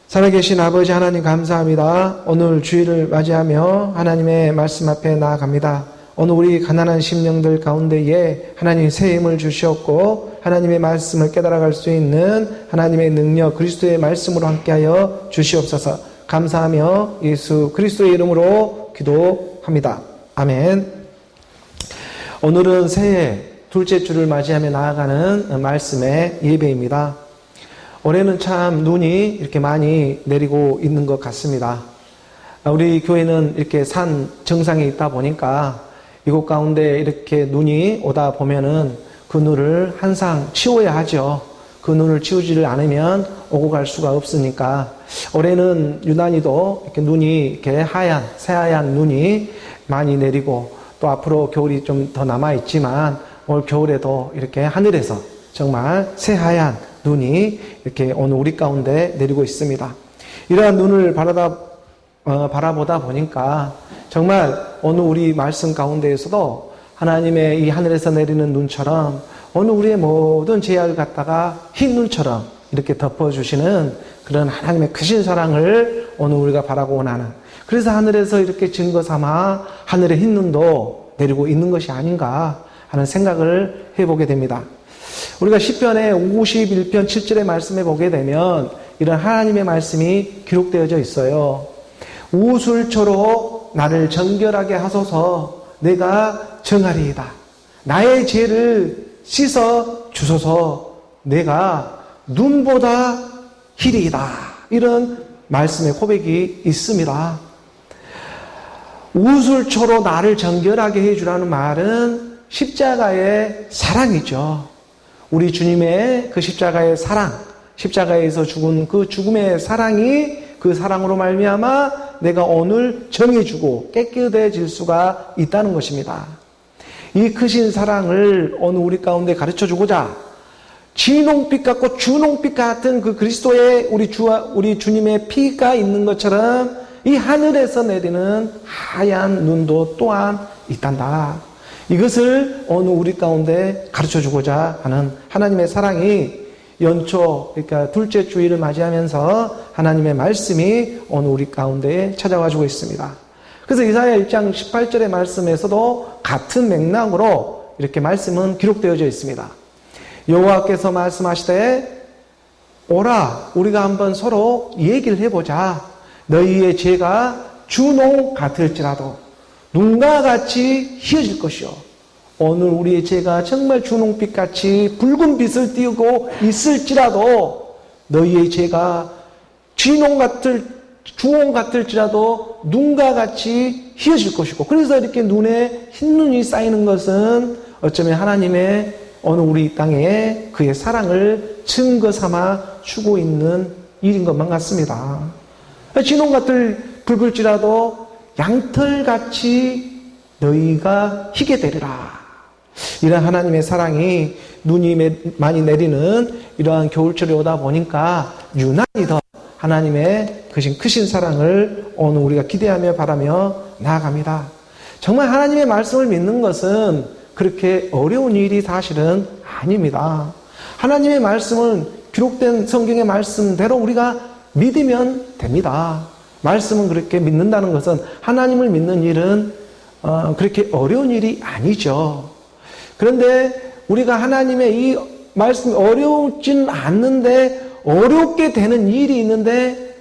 살아계신 아버지 하나님 감사합니다. 오늘 주일을 맞이하며 하나님의 말씀 앞에 나아갑니다. 오늘 우리 가난한 심령들 가운데에 하나님 새 힘을 주시었고 하나님의 말씀을 깨달아갈 수 있는 하나님의 능력 그리스도의 말씀으로 함께하여 주시옵소서. 감사하며 예수 그리스도의 이름으로 기도합니다. 아멘. 오늘은 새해 둘째 주를 맞이하며 나아가는 말씀의 예배입니다. 올해는 참 눈이 이렇게 많이 내리고 있는 것 같습니다. 우리 교회는 이렇게 산 정상에 있다 보니까 이곳 가운데 이렇게 눈이 오다 보면은 그 눈을 항상 치워야 하죠. 그 눈을 치우지를 않으면 오고 갈 수가 없으니까 올해는 유난히도 이렇게 눈이 이렇게 새하얀 눈이 많이 내리고 또 앞으로 겨울이 좀 더 남아 있지만 올 겨울에도 이렇게 하늘에서 정말 새하얀 눈이 이렇게 오늘 우리 가운데 내리고 있습니다. 이러한 눈을 바라보다 보니까 정말 오늘 우리 말씀 가운데에서도 하나님의 이 하늘에서 내리는 눈처럼 오늘 우리의 모든 죄악을 갖다가 흰 눈처럼 이렇게 덮어주시는 그런 하나님의 크신 사랑을 오늘 우리가 바라고 나는, 그래서 하늘에서 이렇게 증거 삼아 하늘의 흰 눈도 내리고 있는 것이 아닌가 하는 생각을 해보게 됩니다. 우리가 시편의 51편 7절의 말씀에 보게 되면 이런 하나님의 말씀이 기록되어져 있어요. 우술초로 나를 정결하게 하소서, 내가 정하리이다. 나의 죄를 씻어 주소서, 내가 눈보다 희리이다. 이런 말씀의 고백이 있습니다. 우술초로 나를 정결하게 해주라는 말은 십자가의 사랑이죠. 우리 주님의 그 십자가의 사랑, 십자가에서 죽은 그 죽음의 사랑이, 그 사랑으로 말미암아 내가 오늘 정해주고 깨끗해질 수가 있다는 것입니다. 이 크신 사랑을 오늘 우리 가운데 가르쳐주고자 진홍빛 같고 준홍빛 같은 그 그리스도의 우리 주님의 피가 있는 것처럼 이 하늘에서 내리는 하얀 눈도 또한 있단다. 이것을 오늘 우리 가운데 가르쳐주고자 하는 하나님의 사랑이 연초, 그러니까 둘째 주일을 맞이하면서 하나님의 말씀이 오늘 우리 가운데에 찾아와주고 있습니다. 그래서 이사야 1장 18절의 말씀에서도 같은 맥락으로 이렇게 말씀은 기록되어져 있습니다. 여호와께서 말씀하시되 오라, 우리가 한번 서로 얘기를 해보자. 너희의 죄가 준홍 같을지라도 눈과 같이 희어질 것이요, 오늘 우리의 죄가 정말 준홍빛같이 붉은 빛을 띠고 있을지라도 너희의 죄가 주홍 같을지라도 눈과 같이 희어질 것이고, 그래서 이렇게 눈에 흰눈이 쌓이는 것은 어쩌면 하나님의 오늘 우리 땅에 그의 사랑을 증거 삼아 주고 있는 일인 것만 같습니다. 진홍 같을 붉을지라도 양털같이 너희가 희게 되리라. 이런 하나님의 사랑이 눈이 많이 내리는 이러한 겨울철이 오다 보니까 유난히 더 하나님의 크신 사랑을 오늘 우리가 기대하며 바라며 나아갑니다. 정말 하나님의 말씀을 믿는 것은 그렇게 어려운 일이 사실은 아닙니다. 하나님의 말씀은 기록된 성경의 말씀대로 우리가 믿으면 됩니다. 말씀은 그렇게 믿는다는 것은, 하나님을 믿는 일은 그렇게 어려운 일이 아니죠. 그런데 우리가 하나님의 이 말씀이 어렵진 않는데 어렵게 되는 일이 있는데,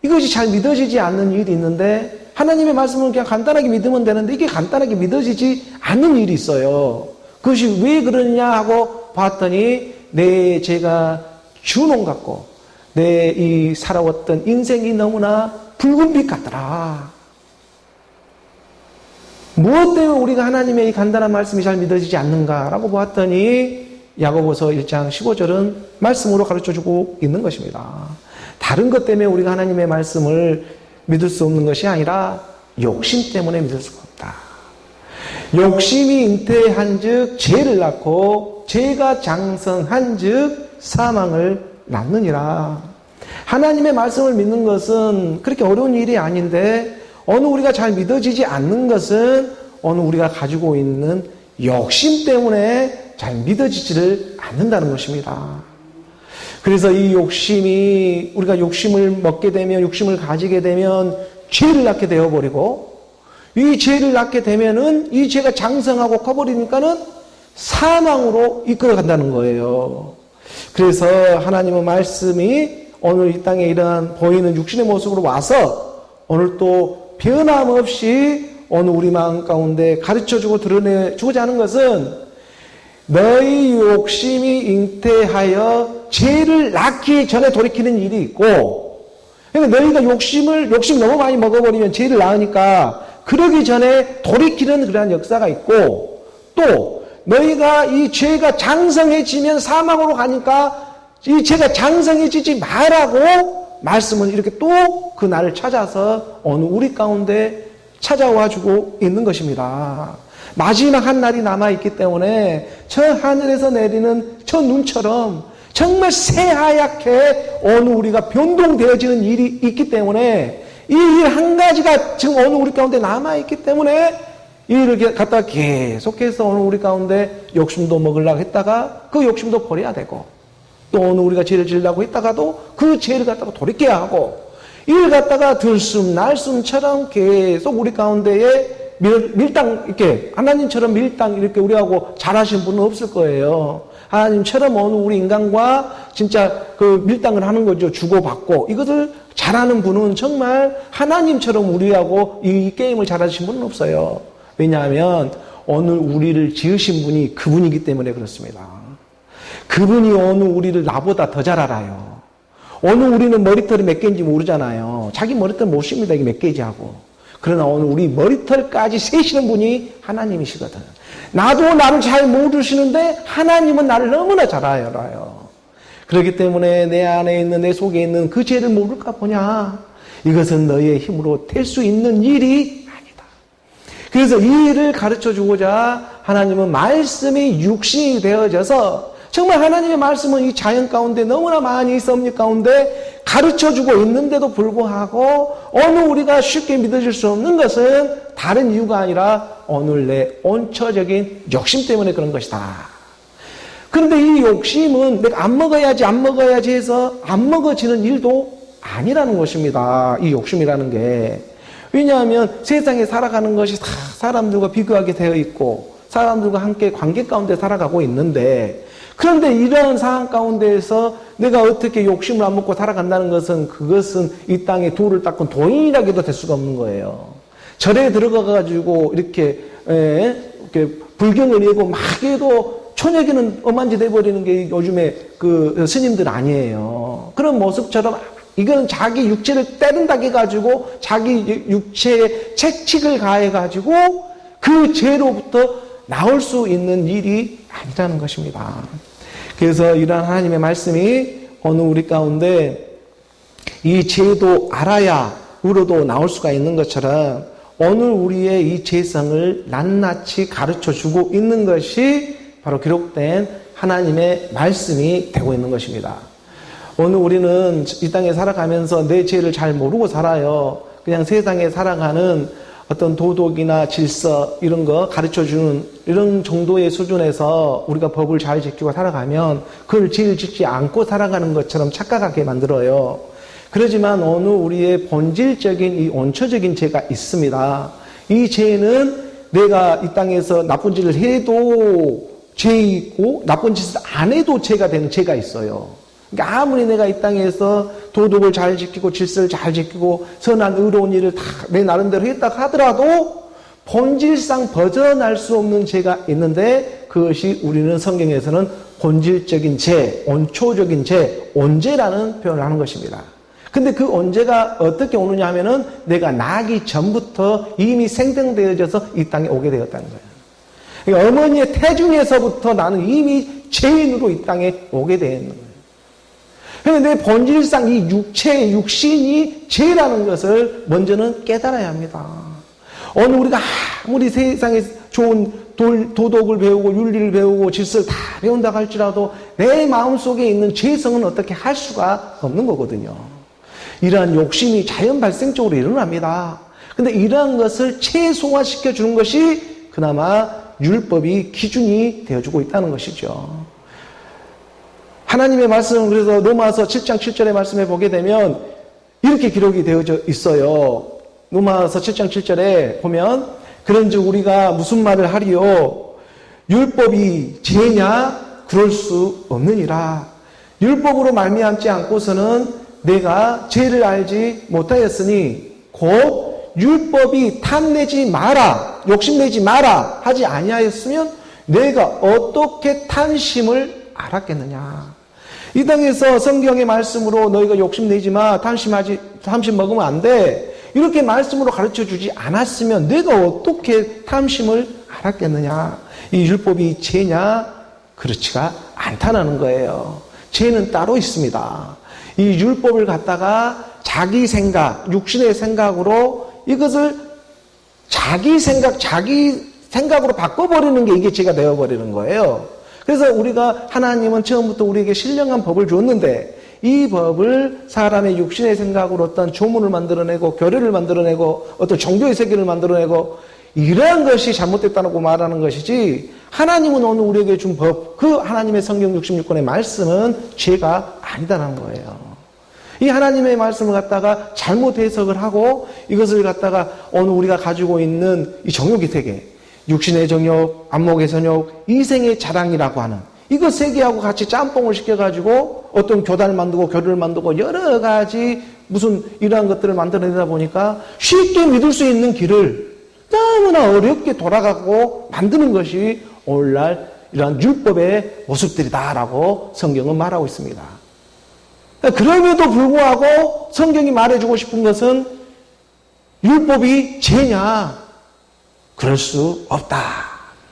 이것이 잘 믿어지지 않는 일이 있는데, 하나님의 말씀은 그냥 간단하게 믿으면 되는데 이게 간단하게 믿어지지 않는 일이 있어요. 그것이 왜 그러냐 하고 봤더니 내 죄가 준홍 같고 내 이 살아왔던 인생이 너무나 붉은 빛 같더라. 무엇 때문에 우리가 하나님의 이 간단한 말씀이 잘 믿어지지 않는가라고 보았더니 야고보서 1장 15절은 말씀으로 가르쳐주고 있는 것입니다. 다른 것 때문에 우리가 하나님의 말씀을 믿을 수 없는 것이 아니라 욕심 때문에 믿을 수가 없다. 욕심이 잉태한 즉 죄를 낳고 죄가 장성한 즉 사망을 낳느니라. 하나님의 말씀을 믿는 것은 그렇게 어려운 일이 아닌데, 어느 우리가 잘 믿어지지 않는 것은 어느 우리가 가지고 있는 욕심 때문에 잘 믿어지지를 않는다는 것입니다. 그래서 이 욕심이, 우리가 욕심을 먹게 되면, 욕심을 가지게 되면 죄를 낳게 되어버리고, 이 죄를 낳게 되면은 이 죄가 장성하고 커버리니까는 사망으로 이끌어간다는 거예요. 그래서 하나님의 말씀이 오늘 이 땅에 이러한 보이는 육신의 모습으로 와서 오늘 또 변함없이 오늘 우리 마음 가운데 가르쳐주고 드러내주고자 하는 것은 너희 욕심이 잉태하여 죄를 낳기 전에 돌이키는 일이 있고, 그러니까 너희가 욕심 너무 많이 먹어버리면 죄를 낳으니까 그러기 전에 돌이키는 그러한 역사가 있고, 또 너희가 이 죄가 장성해지면 사망으로 가니까 이 죄가 장성해지지 말라고 말씀을 이렇게 또 그 날을 찾아서 어느 우리 가운데 찾아와 주고 있는 것입니다. 마지막 한 날이 남아있기 때문에 저 하늘에서 내리는 저 눈처럼 정말 새하얗게 어느 우리가 변동되어지는 일이 있기 때문에 이 일 한 가지가 지금 어느 우리 가운데 남아있기 때문에 이 일을 갖다가 계속해서 어느 우리 가운데 욕심도 먹으려고 했다가 그 욕심도 버려야 되고, 또 어느 우리가 죄를 지으려고 했다가도 그 죄를 갖다가 돌이켜야 하고, 이를 갖다가 들숨날숨처럼 계속 우리 가운데에 밀당, 이렇게, 하나님처럼 밀당, 이렇게 우리하고 잘하신 분은 없을 거예요. 하나님처럼 어느 우리 인간과 진짜 그 밀당을 하는 거죠. 주고받고. 이것을 잘하는 분은 정말 하나님처럼 우리하고 이 게임을 잘하신 분은 없어요. 왜냐하면 오늘 우리를 지으신 분이 그분이기 때문에 그렇습니다. 그분이 오늘 우리를 나보다 더 잘 알아요. 오늘 우리는 머리털이 몇 개인지 모르잖아요. 자기 머리털 못 씁니다. 이게 몇 개인지 하고. 그러나 오늘 우리 머리털까지 세시는 분이 하나님이시거든. 나도 나를 잘 모르시는데 하나님은 나를 너무나 잘 알아요. 그렇기 때문에 내 안에 있는, 내 속에 있는 그 죄를 모를까 보냐. 이것은 너의 힘으로 될 수 있는 일이 아니다. 그래서 이 일을 가르쳐주고자 하나님은 말씀이 육신이 되어져서 정말 하나님의 말씀은 이 자연 가운데 너무나 많이 섭리 가운데 가르쳐주고 있는데도 불구하고 어느 우리가 쉽게 믿어질 수 없는 것은 다른 이유가 아니라 오늘 내 온처적인 욕심 때문에 그런 것이다. 그런데 이 욕심은 내가 안 먹어야지 해서 안 먹어지는 일도 아니라는 것입니다. 이 욕심이라는 게. 왜냐하면 세상에 살아가는 것이 다 사람들과 비교하게 되어 있고 사람들과 함께 관계 가운데 살아가고 있는데, 그런데 이러한 상황 가운데에서 내가 어떻게 욕심을 안 먹고 살아간다는 것은 그것은 이 땅에 돌을 닦은 도인이라고도 될 수가 없는 거예요. 절에 들어가가지고 이렇게 불경을 예고 막 해도 초녀기는 엄한 짓 해버리는 게 요즘에 그 스님들 아니에요. 그런 모습처럼 이건 자기 육체를 때린다고 해가지고 자기 육체에 채찍을 가해가지고 그 죄로부터 나올 수 있는 일이 아니라는 것입니다. 그래서 이러한 하나님의 말씀이 어느 우리 가운데 이 죄도 알아야 우로도 나올 수가 있는 것처럼 오늘 우리의 이 죄성을 낱낱이 가르쳐주고 있는 것이 바로 기록된 하나님의 말씀이 되고 있는 것입니다. 오늘 우리는 이 땅에 살아가면서 내 죄를 잘 모르고 살아요. 그냥 세상에 살아가는 어떤 도덕이나 질서 이런 거 가르쳐주는 이런 정도의 수준에서 우리가 법을 잘 지키고 살아가면 그걸 죄를 짓지 않고 살아가는 것처럼 착각하게 만들어요. 그렇지만 어느 우리의 본질적인 이 원초적인 죄가 있습니다. 이 죄는 내가 이 땅에서 나쁜 짓을 해도 죄 있고 나쁜 짓을 안 해도 죄가 되는 죄가 있어요. 그러니까 아무리 내가 이 땅에서 도덕을 잘 지키고 질서를 잘 지키고 선한 의로운 일을 다 내 나름대로 했다 하더라도 본질상 벗어날 수 없는 죄가 있는데 그것이 우리는 성경에서는 본질적인 죄, 원초적인 죄, 온죄라는 표현을 하는 것입니다. 근데 그 온죄가 어떻게 오느냐 하면은 내가 나기 전부터 이미 생성되어져서 이 땅에 오게 되었다는 거예요. 그러니까 어머니의 태중에서부터 나는 이미 죄인으로 이 땅에 오게 되어 있는 거예요. 그런데 내 본질상 이 육체의 육신이 죄라는 것을 먼저는 깨달아야 합니다. 오늘 우리가 아무리 세상에 좋은 도덕을 배우고 윤리를 배우고 질서를 다 배운다고 할지라도 내 마음속에 있는 죄성은 어떻게 할 수가 없는 거거든요. 이러한 욕심이 자연 발생적으로 일어납니다. 그런데 이러한 것을 최소화시켜 주는 것이 그나마 율법이 기준이 되어주고 있다는 것이죠. 하나님의 말씀은 그래서 로마서 7장 7절의 말씀에 보게 되면 이렇게 기록이 되어져 있어요. 로마서 7장 7절에 보면 그런즉 우리가 무슨 말을 하리요? 율법이 죄냐? 그럴 수 없느니라. 율법으로 말미암지 않고서는 내가 죄를 알지 못하였으니 곧 율법이 탐내지 마라, 욕심내지 마라 하지 아니하였으면 내가 어떻게 탐심을 알았겠느냐. 이 땅에서 성경의 말씀으로 너희가 욕심내지 마, 탐심 먹으면 안 돼, 이렇게 말씀으로 가르쳐주지 않았으면 내가 어떻게 탐심을 알았겠느냐. 이 율법이 죄냐? 그렇지가 않다는 거예요. 죄는 따로 있습니다. 이 율법을 갖다가 자기 생각, 육신의 생각으로 이것을 자기 생각으로 바꿔버리는 게 이게 죄가 되어버리는 거예요. 그래서 우리가 하나님은 처음부터 우리에게 신령한 법을 줬는데 이 법을 사람의 육신의 생각으로 어떤 조문을 만들어내고 교례를 만들어내고 어떤 종교의 세계를 만들어내고 이러한 것이 잘못됐다고 말하는 것이지, 하나님은 오늘 우리에게 준 법, 그 하나님의 성경 66권의 말씀은 죄가 아니다라는 거예요. 이 하나님의 말씀을 갖다가 잘못 해석을 하고 이것을 갖다가 오늘 우리가 가지고 있는 이 정욕의 세계, 육신의 정욕, 안목의 정욕, 이생의 자랑이라고 하는 이거 세 개하고 같이 짬뽕을 시켜가지고 어떤 교단을 만들고 교류를 만들고 여러 가지 무슨 이러한 것들을 만들어내다 보니까 쉽게 믿을 수 있는 길을 너무나 어렵게 돌아가고 만드는 것이 오늘날 이러한 율법의 모습들이다라고 성경은 말하고 있습니다. 그럼에도 불구하고 성경이 말해주고 싶은 것은 율법이 죄냐? 그럴 수 없다.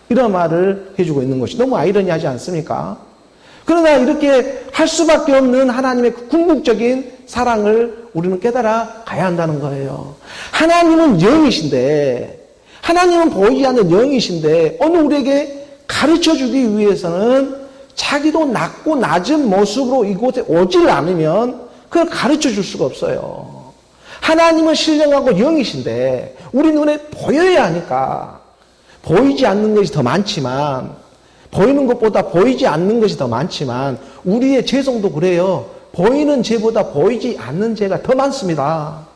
이런 말을 해주고 있는 것이 너무 아이러니하지 않습니까? 그러나 이렇게 할 수밖에 없는 하나님의 궁극적인 사랑을 우리는 깨달아 가야 한다는 거예요. 하나님은 영이신데, 하나님은 보이지 않는 영이신데 오늘 우리에게 가르쳐주기 위해서는 자기도 낮고 낮은 모습으로 이곳에 오질 않으면 그걸 가르쳐줄 수가 없어요. 하나님은 신령하고 영이신데 우리 눈에 보여야 하니까, 보이지 않는 것이 더 많지만, 보이는 것보다 보이지 않는 것이 더 많지만 우리의 죄성도 그래요. 보이는 죄보다 보이지 않는 죄가 더 많습니다.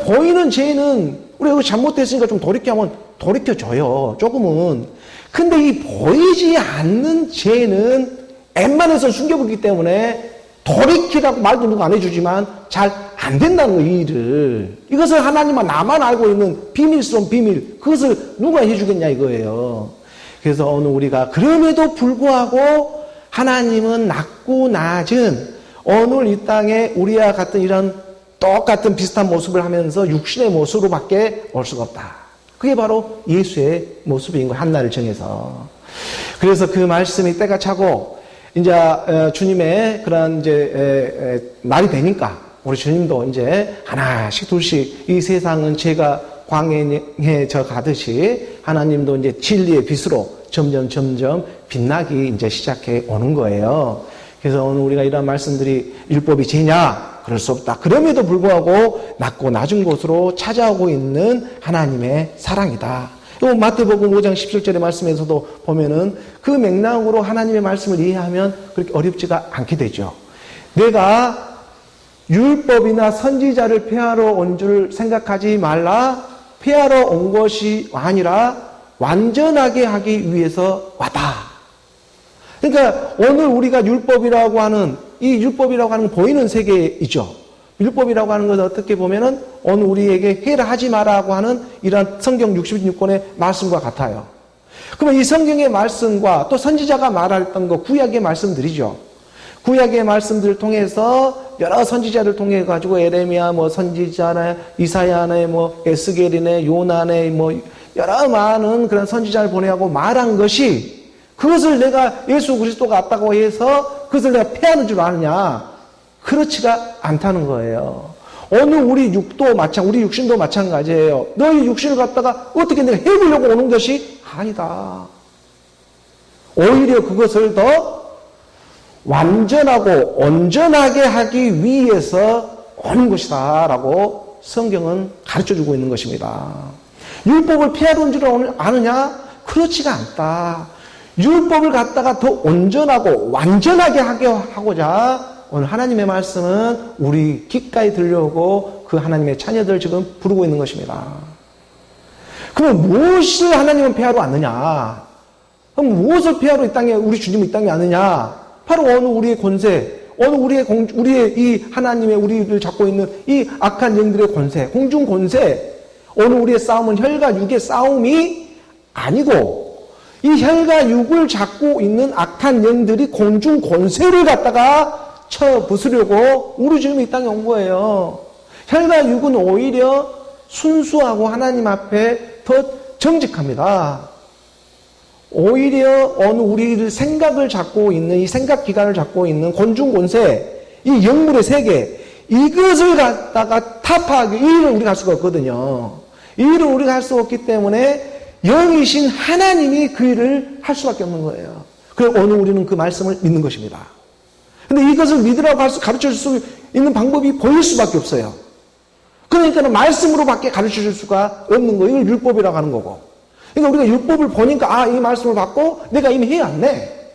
보이는 죄는 우리가 잘못됐으니까 좀 돌이켜하면 돌이켜줘요, 조금은. 근데 이 보이지 않는 죄는 웬만해서 숨겨보기 때문에 돌이키라고 말도 누가 안 해주지만 잘 안 된다는 거예요, 이 일을. 이것을 하나님만 나만 알고 있는 비밀스러운 비밀, 그것을 누가 해주겠냐 이거예요. 그래서 오늘 우리가 그럼에도 불구하고 하나님은 낮고 낮은 오늘 이 땅에 우리와 같은 이런 똑같은 비슷한 모습을 하면서 육신의 모습으로밖에 올 수가 없다. 그게 바로 예수의 모습인 거예요, 한날을 정해서. 그래서 그 말씀이 때가 차고 이제 주님의 그런 이제 날이 되니까 우리 주님도 이제 하나씩 둘씩 이 세상은 죄가 광해져 가듯이 하나님도 이제 진리의 빛으로 점점 빛나기 이제 시작해 오는 거예요. 그래서 오늘 우리가 이런 말씀들이 율법이 죄냐? 그럴 수 없다. 그럼에도 불구하고 낮고 낮은 곳으로 찾아오고 있는 하나님의 사랑이다. 또 마태복음 5장 17절의 말씀에서도 보면은 그 맥락으로 하나님의 말씀을 이해하면 그렇게 어렵지가 않게 되죠. 내가 율법이나 선지자를 폐하러 온 줄 생각하지 말라. 폐하러 온 것이 아니라 완전하게 하기 위해서 왔다. 그러니까 오늘 우리가 율법이라고 하는, 이 율법이라고 하는 건 보이는 세계이죠. 율법이라고 하는 것은 어떻게 보면은 오늘 우리에게 해라 하지 마라고 하는 이런 성경 66권의 말씀과 같아요. 그러면 이 성경의 말씀과 또 선지자가 말했던 거, 구약의 말씀들이죠. 구약의 말씀들을 통해서 여러 선지자를 통해 가지고 에레미야 뭐 선지자네, 이사야네, 뭐 에스겔이네, 요나네, 뭐 여러 많은 그런 선지자를 보내고 말한 것이, 그것을 내가 예수 그리스도가 왔다고 해서 그것을 내가 폐하는 줄 아느냐? 그렇지가 않다는 거예요. 오늘 우리 우리 육신도 마찬가지예요. 너희 육신을 갖다가 어떻게 내가 해보려고 오는 것이 아니다. 오히려 그것을 더 완전하고 온전하게 하기 위해서 오는 것이다 라고 성경은 가르쳐주고 있는 것입니다. 율법을 피하러 온 줄 아느냐? 그렇지가 않다. 율법을 갖다가 더 온전하고 완전하게 하게 하고자 오늘 하나님의 말씀은 우리 귓가에 들려오고 그 하나님의 자녀들 지금 부르고 있는 것입니다. 그럼 무엇을 하나님은 폐하러 왔느냐? 그럼 무엇을 폐하러 이 땅에 우리 주님은 이 땅에 왔느냐? 바로 어느 우리의 권세, 어느 우리의 이 하나님의 우리를 잡고 있는 이 악한 영들의 권세, 공중 권세, 어느 우리의 싸움은 혈과 육의 싸움이 아니고 이 혈과 육을 잡고 있는 악한 영들이 공중 권세를 갖다가 쳐 부수려고 우리 주님이 이 땅에 온 거예요. 혈과 육은 오히려 순수하고 하나님 앞에 더 정직합니다. 오히려 어느 우리를 생각을 잡고 있는 이 생각 기관을 잡고 있는 곤중 권세, 이 영물의 세계, 이것을 갖다가 타파하기, 이 일을 우리가 할 수가 없거든요. 이 일을 우리가 할 수 없기 때문에 영이신 하나님이 그 일을 할 수밖에 없는 거예요. 그래서 오늘 우리는 그 말씀을 믿는 것입니다. 근데 이것을 믿으라고 가르쳐 줄 수 있는 방법이 보일 수밖에 없어요. 그러니까 말씀으로밖에 가르쳐 줄 수가 없는 거예요. 이걸 율법이라고 하는 거고. 그러니까 우리가 율법을 보니까 이 말씀을 받고 내가 이미 해왔네.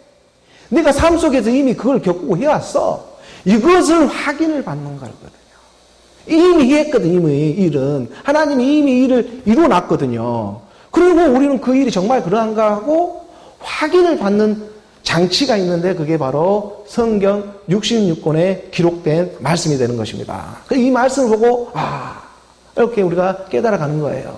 내가 삶 속에서 이미 그걸 겪고 해왔어. 이것을 확인을 받는 거거든요. 이미 했거든, 이미 일은. 하나님이 이미 일을 이루어놨거든요. 그리고 우리는 그 일이 정말 그러한가 하고 확인을 받는 장치가 있는데 그게 바로 성경 66권에 기록된 말씀이 되는 것입니다. 이 말씀을 보고 이렇게 우리가 깨달아가는 거예요.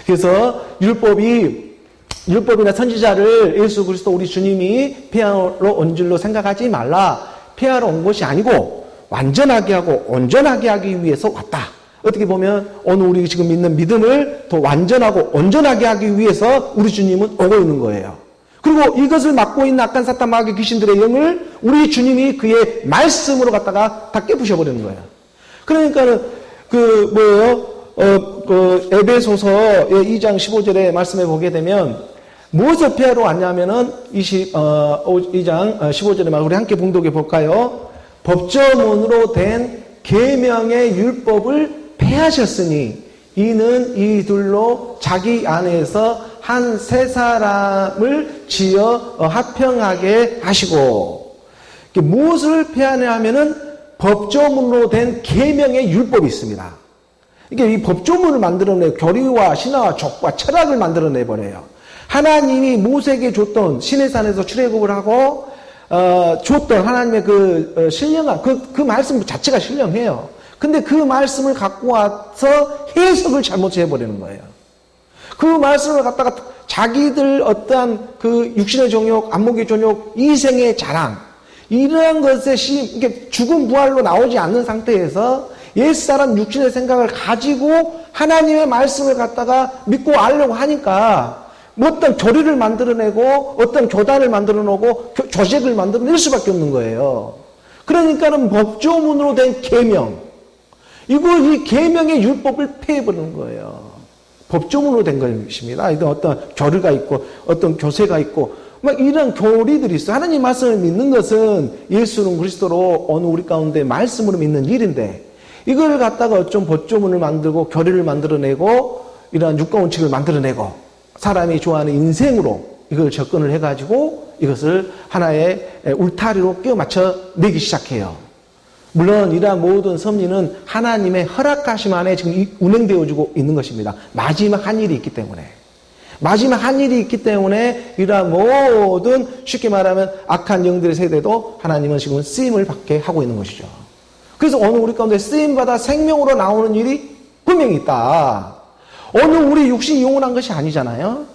그래서 율법이나 선지자를 예수 그리스도 우리 주님이 폐하러 온 줄로 생각하지 말라. 폐하러 온 것이 아니고 완전하게 하고 온전하게 하기 위해서 왔다. 어떻게 보면 오늘 우리 지금 믿는 믿음을 더 완전하고 온전하게 하기 위해서 우리 주님은 오고 있는 거예요. 그리고 이것을 맡고 있는 악한 사탄 마귀 귀신들의 영을 우리 주님이 그의 말씀으로 갖다가 다 깨부셔버리는 거예요. 그러니까는 에베소서 2장 15절의 말씀에 보게 되면 무엇을 폐하러 왔냐면은 2장 15절의 말 우리 함께 봉독해 볼까요? 법조문으로 된 계명의 율법을 폐하셨으니 이는 이둘로 자기 안에서 한 세 사람을 지어 화평하게 하시고 무엇을 폐하냐 하면은 법조문으로 된 계명의 율법이 있습니다. 이게 이 법조문을 만들어내 교리와 신화와 족과 철학을 만들어내버려요. 하나님이 모세에게 줬던 시내산에서 출애굽을 하고 줬던 하나님의 그 신령한 그 말씀 자체가 신령해요. 근데 그 말씀을 갖고 와서 해석을 잘못해버리는 거예요. 그 말씀을 갖다가 자기들 어떠한 그 육신의 정욕, 안목의 정욕, 이생의 자랑 이러한 것에 이게 죽음 부활로 나오지 않는 상태에서 옛사람 육신의 생각을 가지고 하나님의 말씀을 갖다가 믿고 알려고 하니까 어떤 교리를 만들어내고 어떤 교단을 만들어내고 조직을 만들어낼 수밖에 없는 거예요. 그러니까는 법조문으로 된 계명 이 계명의 율법을 폐해버리는 거예요. 법조문으로 된 것입니다. 어떤 교리가 있고 어떤 교세가 있고 막 이런 교리들이 있어요. 하나님 말씀을 믿는 것은 예수는 그리스도로 어느 우리 가운데 말씀으로 믿는 일인데 이걸 갖다가 어쩜 법조문을 만들고 교리를 만들어내고 이러한 육가원칙을 만들어내고 사람이 좋아하는 인생으로 이걸 접근을 해가지고 이것을 하나의 울타리로 끼워 맞춰 내기 시작해요. 물론 이러한 모든 섭리는 하나님의 허락하심 안에 지금 운행되어지고 있는 것입니다. 마지막 한 일이 있기 때문에. 마지막 한 일이 있기 때문에 이러한 모든 쉽게 말하면 악한 영들의 세대도 하나님은 지금 쓰임을 받게 하고 있는 것이죠. 그래서 어느 우리 가운데 쓰임받아 생명으로 나오는 일이 분명히 있다. 어느 우리 육신이 영원한 것이 아니잖아요.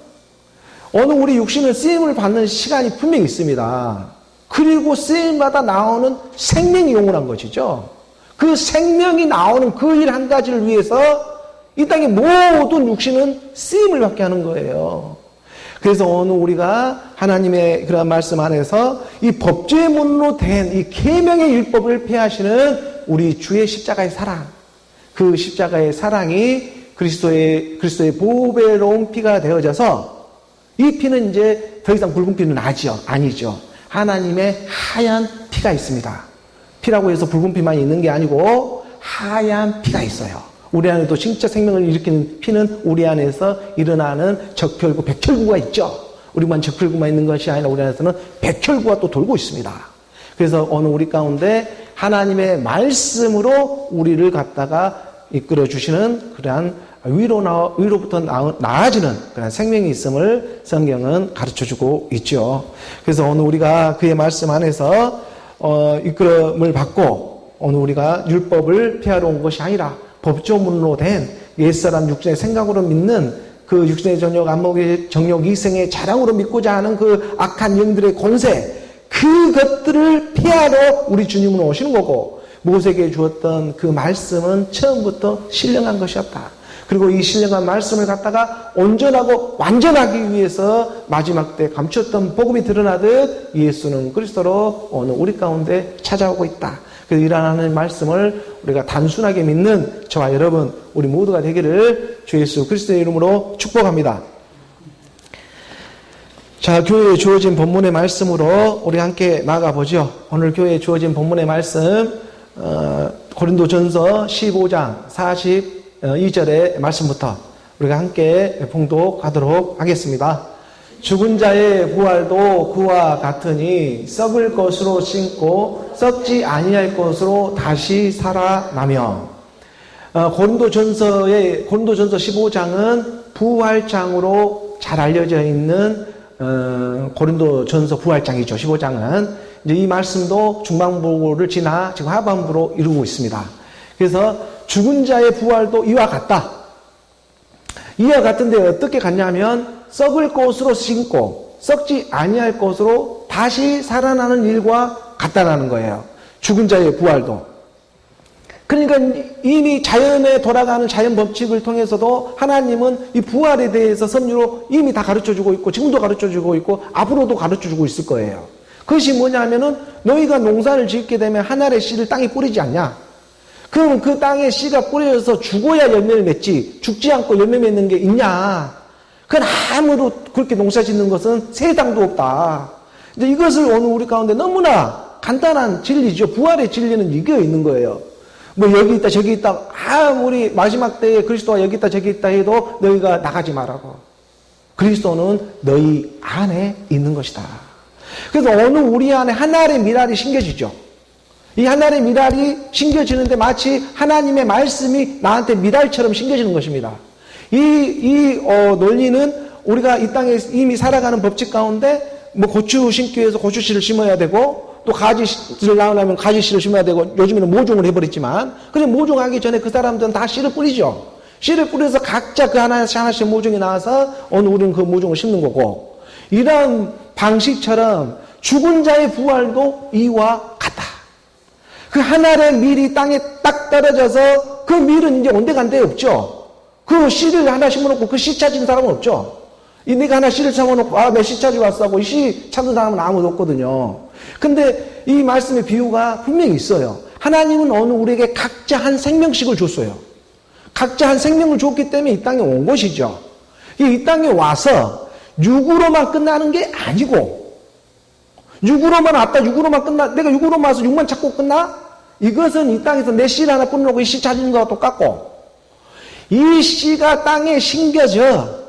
어느 우리 육신은 쓰임을 받는 시간이 분명히 있습니다. 그리고 쓰임받아 나오는 생명이 영원한 것이죠. 그 생명이 나오는 그 일 한 가지를 위해서 이 땅의 모든 육신은 쓰임을 받게 하는 거예요. 그래서 오늘 우리가 하나님의 그런 말씀 안에서 이 법제문으로 된 이 계명의 율법을 폐하시는 우리 주의 십자가의 사랑, 그 십자가의 사랑이 그리스도의 보배로운 피가 되어져서 이 피는 이제 더 이상 붉은 피는 아니죠. 하나님의 하얀 피가 있습니다. 피라고 해서 붉은 피만 있는 게 아니고 하얀 피가 있어요. 우리 안에도 진짜 생명을 일으키는 피는 우리 안에서 일어나는 적혈구, 백혈구가 있죠. 우리만 적혈구만 있는 것이 아니라 우리 안에서는 백혈구가 또 돌고 있습니다. 그래서 오늘 우리 가운데 하나님의 말씀으로 우리를 갖다가 이끌어 주시는 그러한 위로부터 나아지는 그런 생명이 있음을 성경은 가르쳐 주고 있죠. 그래서 오늘 우리가 그의 말씀 안에서 이끌음을 받고 오늘 우리가 율법을 폐하러 온 것이 아니라 법조문으로 된 옛사람 육신의 생각으로 믿는 그 육신의 정욕, 안목의 정욕, 이생의 자랑으로 믿고자 하는 그 악한 영들의 권세, 그것들을 피하러 우리 주님은 오시는 거고, 모세에게 주었던 그 말씀은 처음부터 신령한 것이었다. 그리고 이 신령한 말씀을 갖다가 온전하고 완전하기 위해서 마지막 때 감추었던 복음이 드러나듯 예수는 그리스도로 오늘 우리 가운데 찾아오고 있다. 그래서 이러한 말씀을 우리가 단순하게 믿는 저와 여러분, 우리 모두가 되기를 주 예수 그리스도의 이름으로 축복합니다. 자, 교회에 주어진 본문의 말씀으로 우리 함께 나가보죠. 오늘 교회에 주어진 본문의 말씀, 고린도전서 15장 42절의 말씀부터 우리가 함께 봉독하도록 하겠습니다. 죽은 자의 부활도 그와 같으니 썩을 것으로 심고 썩지 아니할 것으로 다시 살아나며. 고린도전서 15장은 부활장으로 잘 알려져 있는 고린도전서 부활장이죠. 15장은 이제 이 말씀도 중반부를 지나 지금 하반부로 이루고 있습니다. 그래서 죽은 자의 부활도 이와 같다. 이와 같은데 어떻게 같냐면 썩을 것으로 심고 썩지 아니할 것으로 다시 살아나는 일과 같다라는 거예요. 죽은 자의 부활도. 그러니까 이미 자연에 돌아가는 자연 법칙을 통해서도 하나님은 이 부활에 대해서 섭리로 이미 다 가르쳐주고 있고 지금도 가르쳐주고 있고 앞으로도 가르쳐주고 있을 거예요. 그것이 뭐냐면은 너희가 농사를 짓게 되면 한 알의 씨를 땅에 뿌리지 않냐? 그럼 그 땅에 씨가 뿌려져서 죽어야 열매를 맺지 죽지 않고 열매 맺는 게 있냐? 그건 아무로 그렇게 농사 짓는 것은 세상도 없다. 이제 이것을 오늘 우리 가운데 너무나 간단한 진리죠. 부활의 진리는 이게 있는 거예요. 뭐 여기 있다 저기 있다 아무리 마지막 때에 그리스도가 여기 있다 저기 있다 해도 너희가 나가지 말라고. 그리스도는 너희 안에 있는 것이다. 그래서 오늘 우리 안에 하나의 미랄이 심겨지죠. 이 하나의 미랄이 심겨지는데 마치 하나님의 말씀이 나한테 미랄처럼 심겨지는 것입니다. 이 논리는 우리가 이 땅에 이미 살아가는 법칙 가운데 뭐 고추 심기 위해서 고추씨를 심어야 되고 또 가지씨를 낳으려면 가지씨를 심어야 되고 요즘에는 모종을 해버렸지만 그래 모종하기 전에 그 사람들은 다 씨를 뿌리죠. 씨를 뿌려서 각자 그 하나씩 모종이 나와서 오늘 우리는 그 모종을 심는 거고 이런 방식처럼 죽은 자의 부활도 이와 같다. 그 하나의 밀이 땅에 딱 떨어져서 그 밀은 이제 온데간데 없죠. 그 씨를 하나 심어놓고 그 씨 찾은 사람은 없죠. 내가 하나 씨를 심어놓고 내 씨 찾으러 왔어 하고 씨 찾는 사람은 아무도 없거든요. 근데 이 말씀의 비유가 분명히 있어요. 하나님은 오늘 우리에게 각자 한 생명씩을 줬어요. 각자 한 생명을 줬기 때문에 이 땅에 온 것이죠. 이 땅에 와서 육으로만 끝나는 게 아니고 육으로만 왔다 육으로만 끝나 내가 육으로만 와서 육만 찾고 끝나? 이것은 이 땅에서 내 씨를 하나 끊어놓고 이 씨 찾는 거와 똑같고 이 씨가 땅에 심겨져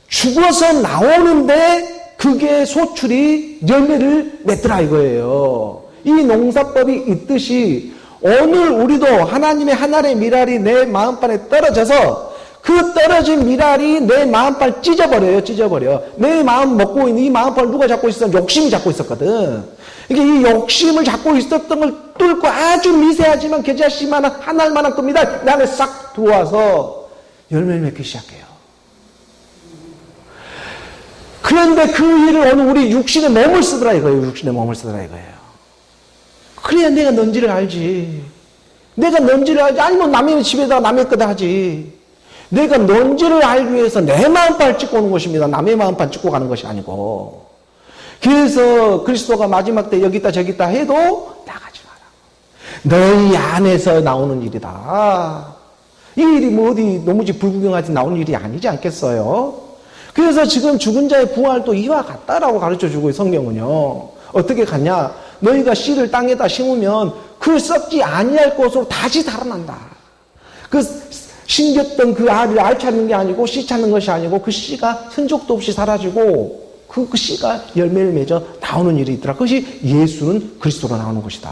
죽어서 나오는데 그게 소출이 열매를 맺더라 이거예요. 이 농사법이 있듯이 오늘 우리도 하나님의 하나의 미랄이 내 마음판에 떨어져서 그 떨어진 미랄이 내 마음판을 찢어버려. 내 마음 먹고 있는 이 마음판을 누가 잡고 있었어? 욕심이 잡고 있었거든. 이게 이 욕심을 잡고 있었던 걸 뚫고 아주 미세하지만 겨자씨만 한 알만한 그 미랄 내 안에 싹 들어와서 열매를 맺기 시작해요. 그런데 그 일을 오늘 우리 육신의 몸을 쓰더라 이거예요. 육신의 몸을 쓰더라 이거예요. 그래야 내가 뭔지를 알지. 내가 뭔지를 알지. 아니면 남의 집에다가 남의 거다 하지. 내가 뭔지를 알기 위해서 내 마음판을 찍고 오는 것입니다. 남의 마음판 찍고 가는 것이 아니고. 그래서 그리스도가 마지막 때 여기 있다 저기 있다 해도 나가지 마라. 너희 안에서 나오는 일이다. 이 일이 뭐 어디 너무지 불구경하지 나오는 일이 아니지 않겠어요? 그래서 지금 죽은 자의 부활도 이와 같다라고 가르쳐주고 성경은요. 어떻게 같냐? 너희가 씨를 땅에다 심으면 그 썩지 아니할 것으로 다시 살아난다. 그 심겼던 그 알을 알 찾는 게 아니고 씨 찾는 것이 아니고 그 씨가 흔적도 없이 사라지고 그 씨가 열매를 맺어 나오는 일이 있더라. 그것이 예수는 그리스도로 나오는 것이다.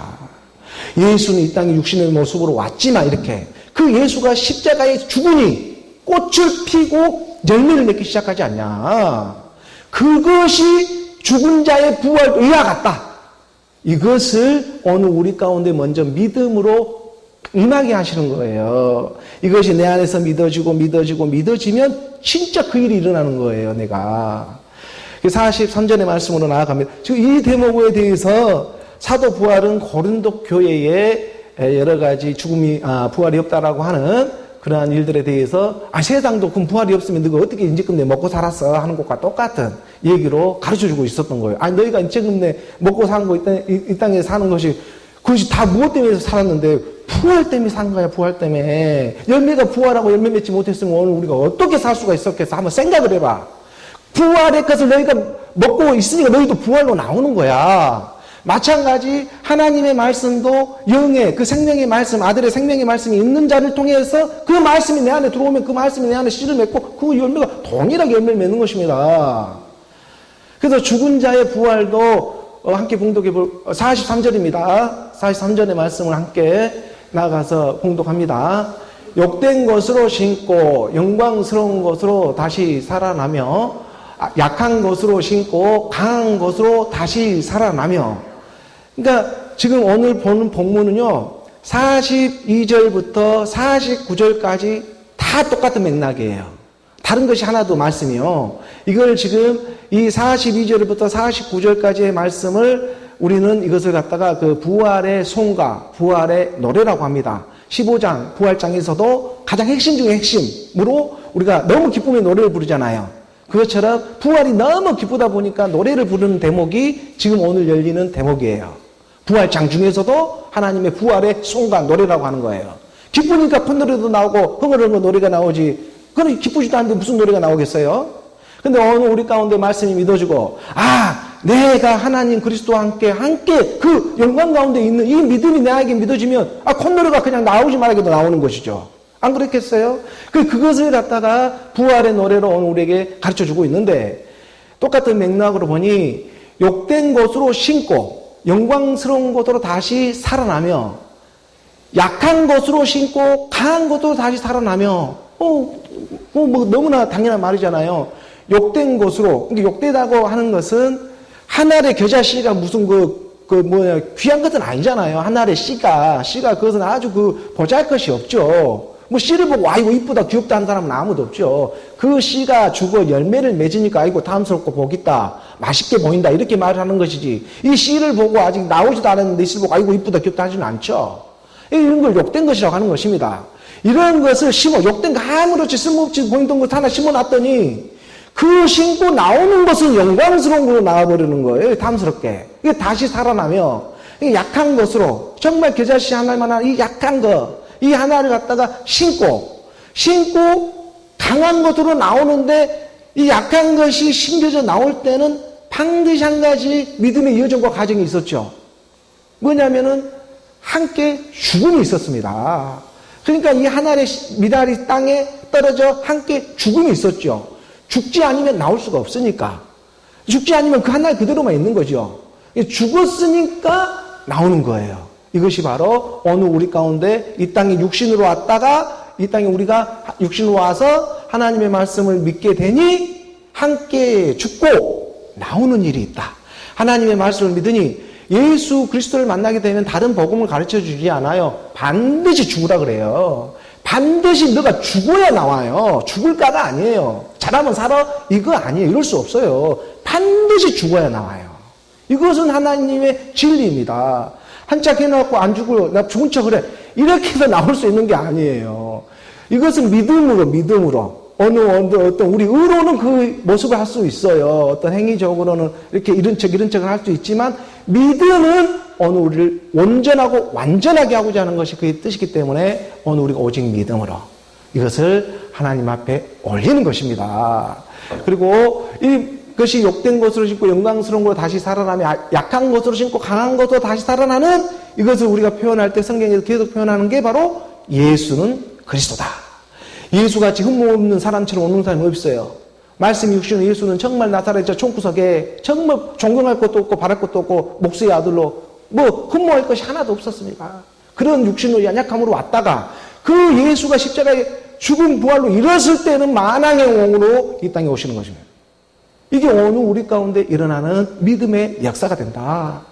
예수는 이 땅에 육신의 모습으로 왔지만 이렇게 그 예수가 십자가에 죽으니 꽃을 피고 열매를 맺기 시작하지 않냐. 그것이 죽은 자의 부활도 이와 같다. 이것을 오늘 우리 가운데 먼저 믿음으로 임하게 하시는 거예요. 이것이 내 안에서 믿어지면 진짜 그 일이 일어나는 거예요. 내가 43절의 말씀으로 나아갑니다. 지금 이 대목에 대해서 사도 부활은 고린도 교회에 여러 가지 죽음이 부활이 없다라고 하는 그러한 일들에 대해서 세상도 그럼 부활이 없으면 너가 어떻게 인제금내 먹고 살았어 하는 것과 똑같은 얘기로 가르쳐주고 있었던 거예요. 너희가 인제금내 먹고 사는 거 이 땅에 사는 것이 그것이 다 무엇 때문에 살았는데 부활 때문에 산 거야. 부활 때문에. 열매가 부활하고 열매 맺지 못했으면 오늘 우리가 어떻게 살 수가 있었겠어? 한번 생각을 해봐. 부활의 것을 너희가 먹고 있으니까 너희도 부활로 나오는 거야. 마찬가지 하나님의 말씀도 영의 그 생명의 말씀, 아들의 생명의 말씀이 있는 자를 통해서 그 말씀이 내 안에 들어오면 그 말씀이 내 안에 씨를 맺고 그 열매가 동일하게 열매를 맺는 것입니다. 그래서 죽은 자의 부활도 함께 봉독해 볼 43절입니다. 43절의 말씀을 함께 나가서 봉독합니다. 욕된 것으로 신고 영광스러운 것으로 다시 살아나며 약한 것으로 신고 강한 것으로 다시 살아나며. 그러니까 지금 오늘 보는 본문은요 42절부터 49절까지 다 똑같은 맥락이에요. 다른 것이 하나도 말씀이요. 이걸 지금 이 42절부터 49절까지의 말씀을 우리는 이것을 갖다가 그 부활의 송가, 부활의 노래라고 합니다. 15장 부활장에서도 가장 핵심 중에 핵심으로 우리가 너무 기쁨의 노래를 부르잖아요. 그것처럼 부활이 너무 기쁘다 보니까 노래를 부르는 대목이 지금 오늘 열리는 대목이에요. 부활장 중에서도 하나님의 부활의 송가 노래라고 하는 거예요. 기쁘니까 콧노래도 나오고 흥얼흥얼 노래가 나오지. 그건 기쁘지도 않은데 무슨 노래가 나오겠어요? 근데 오늘 우리 가운데 말씀이 믿어지고 내가 하나님 그리스도와 함께 그 영광 가운데 있는 이 믿음이 내게 믿어지면 콧노래가 그냥 나오지 말아도 나오는 것이죠. 안 그렇겠어요? 그것을 갖다가 부활의 노래로 오늘 우리에게 가르쳐주고 있는데 똑같은 맥락으로 보니 욕된 것으로 신고 영광스러운 것으로 다시 살아나며 약한 것으로 신고 강한 것으로 다시 살아나며 뭐 너무나 당연한 말이잖아요. 욕된 것으로. 욕되다고 하는 것은 한 알의 겨자 씨가 무슨 귀한 것은 아니잖아요. 한 알의 씨가 그것은 아주 보잘것이 없죠. 뭐 씨를 보고 아이고 이쁘다 귀엽다 하는 사람은 아무도 없죠. 그 씨가 죽어 열매를 맺으니까 아이고 탐스럽고 복있다 맛있게 보인다 이렇게 말하는 것이지, 이 씨를 보고 아직 나오지도 않았는데 이 씨를 보고 아이고 이쁘다 귀엽다 하지는 않죠. 이런 걸 욕된 것이라고 하는 것입니다. 이런 것을 욕된 거 아무렇지 쓸모없이 보이던 것 하나 심어놨더니 그 신고 나오는 것은 영광스러운 걸로 나와버리는 거예요. 탐스럽게. 이게 다시 살아나며 약한 것으로 정말 겨자씨 하나만한 이 약한 거 이 하나를 갖다가 신고 강한 것으로 나오는데 이 약한 것이 신겨져 나올 때는 반드시 한 가지 믿음의 여정과 과정이 있었죠. 뭐냐면은 함께 죽음이 있었습니다. 그러니까 이 하나의 미달이 땅에 떨어져 함께 죽음이 있었죠. 죽지 않으면 나올 수가 없으니까. 죽지 않으면 그 하나 그대로만 있는 거죠. 죽었으니까 나오는 거예요. 이것이 바로 오늘 우리 가운데 이 땅에 육신으로 왔다가 이 땅에 우리가 육신으로 와서 하나님의 말씀을 믿게 되니 함께 죽고 나오는 일이 있다. 하나님의 말씀을 믿으니 예수 그리스도를 만나게 되면 다른 복음을 가르쳐 주지 않아요. 반드시 죽으라 그래요. 반드시 너가 죽어야 나와요. 죽을까가 아니에요. 잘하면 살아? 이거 아니에요. 이럴 수 없어요. 반드시 죽어야 나와요. 이것은 하나님의 진리입니다. 한짝 해놓고 안 죽어요. 나 죽은 척 그래. 이렇게 해서 나올 수 있는 게 아니에요. 이것은 믿음으로. 어떤 우리 의로는 그 모습을 할 수 있어요. 어떤 행위적으로는 이렇게 이런 척을 할 수 있지만 믿음은 오늘 우리를 온전하고 완전하게 하고자 하는 것이 그의 뜻이기 때문에 오늘 우리가 오직 믿음으로 이것을 하나님 앞에 올리는 것입니다. 그리고 이것이 욕된 것으로 신고 영광스러운 것으로 다시 살아나며 약한 것으로 신고 강한 것으로 다시 살아나는 이것을 우리가 표현할 때 성경에서 계속 표현하는 게 바로 예수는 그리스도다. 예수같이 흠없는 사람처럼 오는 사람이 없어요. 말씀이 육신으로 예수는 정말 나사렛 저 총구석에 정말 존경할 것도 없고 바랄 것도 없고 목수의 아들로 뭐 흠모할 것이 하나도 없었습니다. 그런 육신으로 연약함으로 왔다가 그 예수가 십자가에 죽음 부활로 일었을 때는 만왕의 왕으로 이 땅에 오시는 것입니다. 이게 오늘 우리 가운데 일어나는 믿음의 역사가 된다.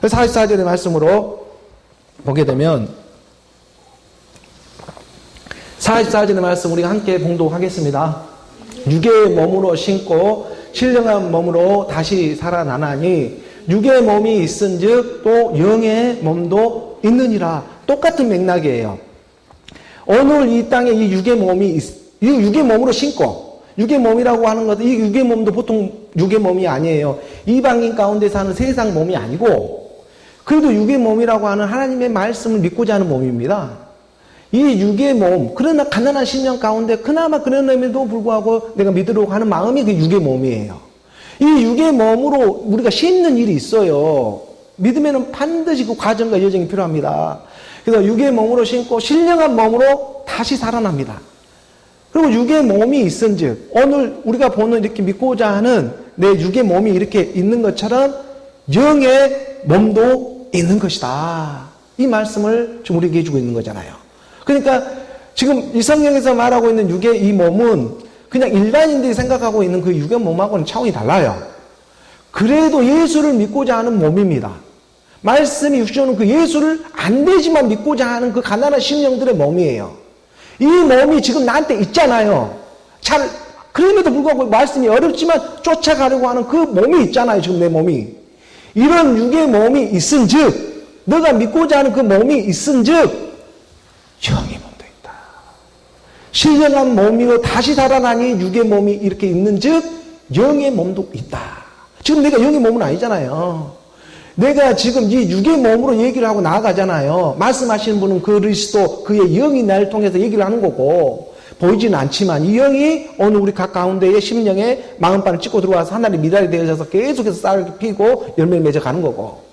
44절의 말씀으로 보게 되면 44절의 말씀 우리가 함께 봉독하겠습니다. 육의 몸으로 신고 신령한 몸으로 다시 살아나나니 육의 몸이 있은즉 또 영의 몸도 있느니라. 똑같은 맥락이에요. 오늘 이 땅에 이 육의 몸이 이 육의 몸으로 신고 육의 몸이라고 하는 것은 이 육의 몸도 보통 육의 몸이 아니에요. 이방인 가운데 사는 세상 몸이 아니고 그래도 육의 몸이라고 하는 하나님의 말씀을 믿고자 하는 몸입니다. 이 육의 몸, 그러나 가난한 심령 가운데 그나마 그런에도 불구하고 내가 믿으려고 하는 마음이 그 육의 몸이에요. 이 육의 몸으로 우리가 씻는 일이 있어요. 믿음에는 반드시 그 과정과 여정이 필요합니다. 그래서 육의 몸으로 신고 신령한 몸으로 다시 살아납니다. 그리고 육의 몸이 있은즉 오늘 우리가 보는 이렇게 믿고자 하는 내 육의 몸이 이렇게 있는 것처럼 영의 몸도 있는 것이다. 이 말씀을 지금 우리에게 해주고 있는 거잖아요. 그러니까 지금 이 성경에서 말하고 있는 육의 이 몸은 그냥 일반인들이 생각하고 있는 그 육의 몸하고는 차원이 달라요. 그래도 예수를 믿고자 하는 몸입니다. 말씀이 육신으로 그 예수를 안 되지만 믿고자 하는 그 가난한 심령들의 몸이에요. 이 몸이 지금 나한테 있잖아요. 그럼에도 불구하고 말씀이 어렵지만 쫓아가려고 하는 그 몸이 있잖아요. 지금 내 몸이. 이런 육의 몸이 있은즉, 너가 믿고자 하는 그 몸이 있은즉, 영의 몸도 있다. 신령한 몸이요 다시 살아나니 육의 몸이 이렇게 있는즉, 영의 몸도 있다. 지금 내가 영의 몸은 아니잖아요. 내가 지금 이 육의 몸으로 얘기를 하고 나아가잖아요. 말씀하시는 분은 그리스도, 그의 영이 나를 통해서 얘기를 하는 거고, 보이지는 않지만 이 영이 오늘 우리 각 가운데의 심령에 마음판을 찍고 들어와서 하나님의 미랄이 되어져서 계속해서 쌀을 피고 열매를 맺어가는 거고.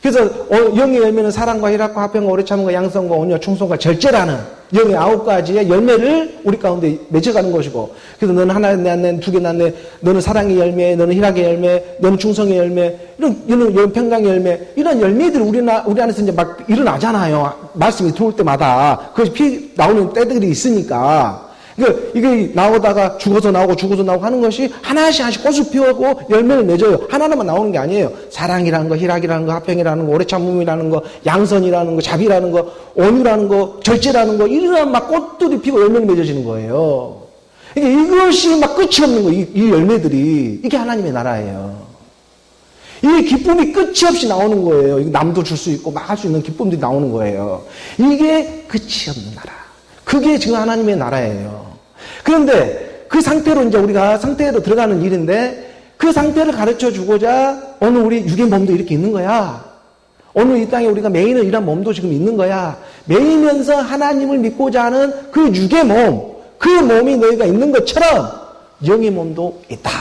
그래서 영의 열매는 사랑과 희락과 화평과 오래 참음과 양성과 온유와 충성과 절제라는 영의 9가지의 열매를 우리 가운데 맺어가는 것이고, 그래서 너는 하나 낳네, 두 개 낳네, 너는 사랑의 열매, 너는 희락의 열매, 너는 충성의 열매, 이런 평강의 열매, 이런 열매들이 우리 안에서 이제 막 일어나잖아요. 말씀이 들어올 때마다. 그것이 피 나오는 때들이 있으니까. 그러니까 이게 나오다가 죽어서 나오고 하는 것이 하나씩 꽃을 피우고 열매를 맺어요. 하나하나만 나오는 게 아니에요. 사랑이라는 거, 희락이라는 거, 화평이라는 거, 오래 참음이라는 거, 양선이라는 거, 자비라는 거, 온유라는 거, 절제라는 거, 이런 막 꽃들이 피고 열매를 맺어지는 거예요. 그러니까 이것이 막 끝이 없는 거예요. 이 열매들이. 이게 하나님의 나라예요. 이 기쁨이 끝이 없이 나오는 거예요. 남도 줄 수 있고 막 할 수 있는 기쁨들이 나오는 거예요. 이게 끝이 없는 나라. 그게 지금 하나님의 나라예요. 그런데 그 상태로 이제 우리가 상태로 들어가는 일인데, 그 상태를 가르쳐 주고자 오늘 우리 육의 몸도 이렇게 있는 거야. 오늘 이 땅에 우리가 매이는 이런 몸도 지금 있는 거야. 매이면서 하나님을 믿고자 하는 그 육의 몸, 그 몸이 너희가 있는 것처럼 영의 몸도 있다.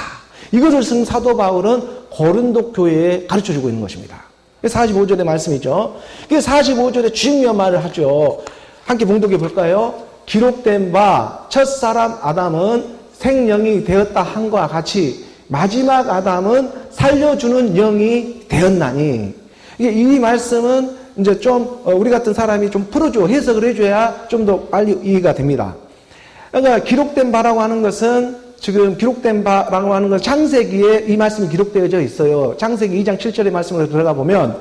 이것을 쓴 사도 바울은 고린도 교회에 가르쳐 주고 있는 것입니다. 45절의 말씀이죠. 45절에 중요한 말을 하죠. 함께 봉독해 볼까요? 기록된 바 첫사람 아담은 생명이 되었다 한과 같이 마지막 아담은 살려주는 영이 되었나니. 이 말씀은 이제 좀 우리 같은 사람이 좀 풀어줘, 해석을 해줘야 좀 더 빨리 이해가 됩니다. 그러니까 기록된 바라고 하는 것은, 지금 기록된 바라고 하는 것은 창세기에 이 말씀이 기록되어져 있어요. 창세기 2장 7절의 말씀으로 들어가 보면,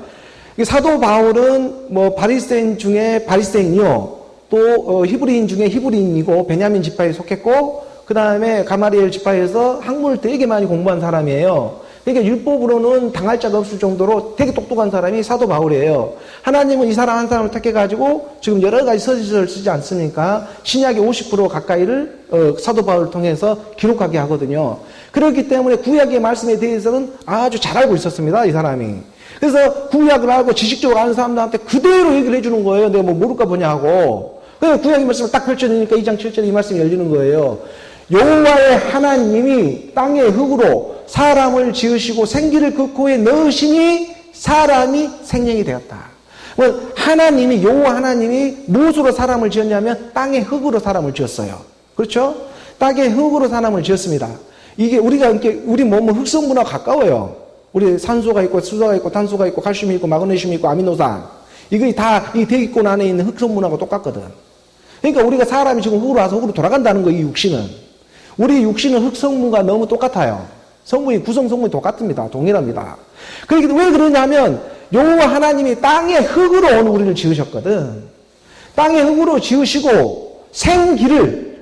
사도 바울은 뭐 바리새인 중에 바리새인이요, 또 히브리인 중에 히브리인이고 베냐민 지파에 속했고, 그 다음에 가마리엘 지파에서 학문을 되게 많이 공부한 사람이에요. 그러니까 율법으로는 당할 자가 없을 정도로 되게 똑똑한 사람이 사도 바울이에요. 하나님은 이 사람 한 사람을 택해가지고 지금 여러 가지 서지서를 쓰지 않습니까? 신약의 50% 가까이를 사도 바울을 통해서 기록하게 하거든요. 그렇기 때문에 구약의 말씀에 대해서는 아주 잘 알고 있었습니다, 이 사람이. 그래서 구약을 알고 지식적으로 아는 사람들한테 그대로 얘기를 해주는 거예요. 내가 뭐 모를까 보냐 하고. 그래서 구약의 말씀을 딱 펼쳐주니까 2장 7절에 이 말씀이 열리는 거예요. 여호와의 하나님이 땅의 흙으로 사람을 지으시고 생기를 그 코에 넣으시니 사람이 생명이 되었다. 하나님이, 여호와 하나님이 무엇으로 사람을 지었냐면 땅의 흙으로 사람을 지었어요. 그렇죠? 땅의 흙으로 사람을 지었습니다. 이게 우리가 이렇게 우리 몸은 흑성분하고 가까워요. 우리 산소가 있고 수소가 있고 탄소가 있고 칼슘이 있고 마그네슘이 있고 아미노산. 이거 다 이 대기권 안에 있는 흑성분하고 똑같거든. 그러니까 우리가 사람이 지금 흙으로 와서 흙으로 돌아간다는 거, 이 육신은. 우리 육신은 흑성분과 너무 똑같아요. 성분이, 구성 성분이 똑같습니다. 동일합니다. 그러니까 왜 그러냐면, 여호와 하나님이 땅의 흙으로 오늘 우리를 지으셨거든. 땅의 흙으로 지으시고, 생기를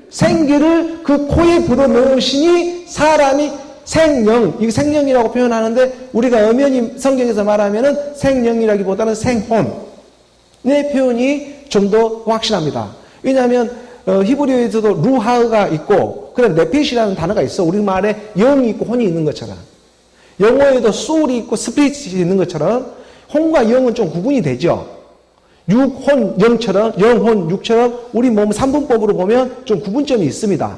그 코에 불어넣으시니 사람이 생영, 이거 생영이라고 표현하는데, 우리가 엄연히 성경에서 말하면은 생영이라기보다는 생혼의 표현이 좀 더 확실합니다. 왜냐하면 히브리어에서도 루하가 있고 그다음 네펫이라는 단어가 있어. 우리말에 영이 있고 혼이 있는 것처럼. 영어에도 soul이 있고 스피릿이 있는 것처럼 혼과 영은 좀 구분이 되죠. 육, 혼, 영처럼 영혼, 육처럼 우리 몸 3분법으로 보면 좀 구분점이 있습니다.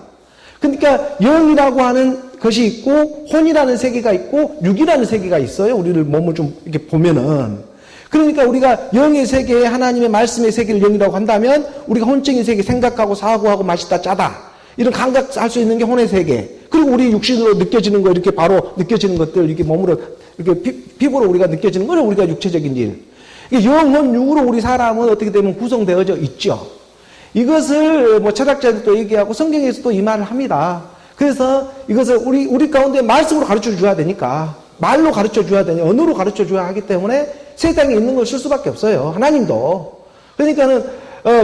그러니까 영이라고 하는 것이 있고 혼이라는 세계가 있고 육이라는 세계가 있어요. 우리를 몸을 좀 이렇게 보면은. 그러니까 우리가 영의 세계에 하나님의 말씀의 세계를 영이라고 한다면 우리가 혼적인 세계 생각하고 사고하고 맛있다 짜다 이런 감각할 수 있는 게 혼의 세계. 그리고 우리 육신으로 느껴지는 거 이렇게 바로 느껴지는 것들 이렇게 몸으로 이렇게 피부로 우리가 느껴지는 거는 우리가 육체적인 일. 영혼 육으로 우리 사람은 어떻게 되면 구성되어져 있죠. 이것을 뭐 철학자들도 얘기하고 성경에서도 이 말을 합니다. 그래서 이것을 우리 가운데 말씀으로 가르쳐 줘야 되니까 말로 가르쳐 줘야 되니 언어로 가르쳐 줘야 하기 때문에 세상에 있는 걸 쓸 수밖에 없어요. 하나님도. 그러니까는,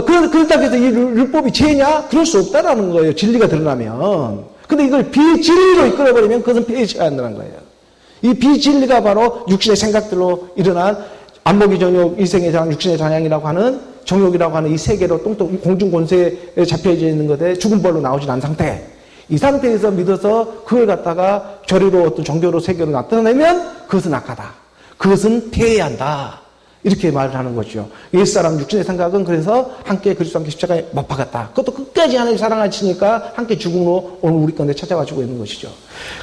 그렇다고 해서 이 율법이 죄냐? 그럴 수 없다라는 거예요. 진리가 드러나면. 근데 이걸 비진리로 이끌어버리면 그것은 폐해져야 한다는 거예요. 이 비진리가 바로 육신의 생각들로 일어난 안목의 정욕, 이생의 장, 육신의 잔향이라고 하는 정욕이라고 하는 이 세계로 똥똥 공중권세에 잡혀져 있는 것에 죽은 벌로 나오진 않은 상태. 이 상태에서 믿어서 그걸 갖다가 교리로 어떤 종교로 세계로 나타내면 그것은 악하다. 그것은 피해야 한다. 이렇게 말을 하는 거죠. 옛사람 육신의 생각은 그래서 함께 그리스도 함께 십자가에 못 박았다. 그것도 끝까지 하나님 사랑하시니까 함께 죽음으로 오늘 우리 가운데 찾아와주고 있는 것이죠.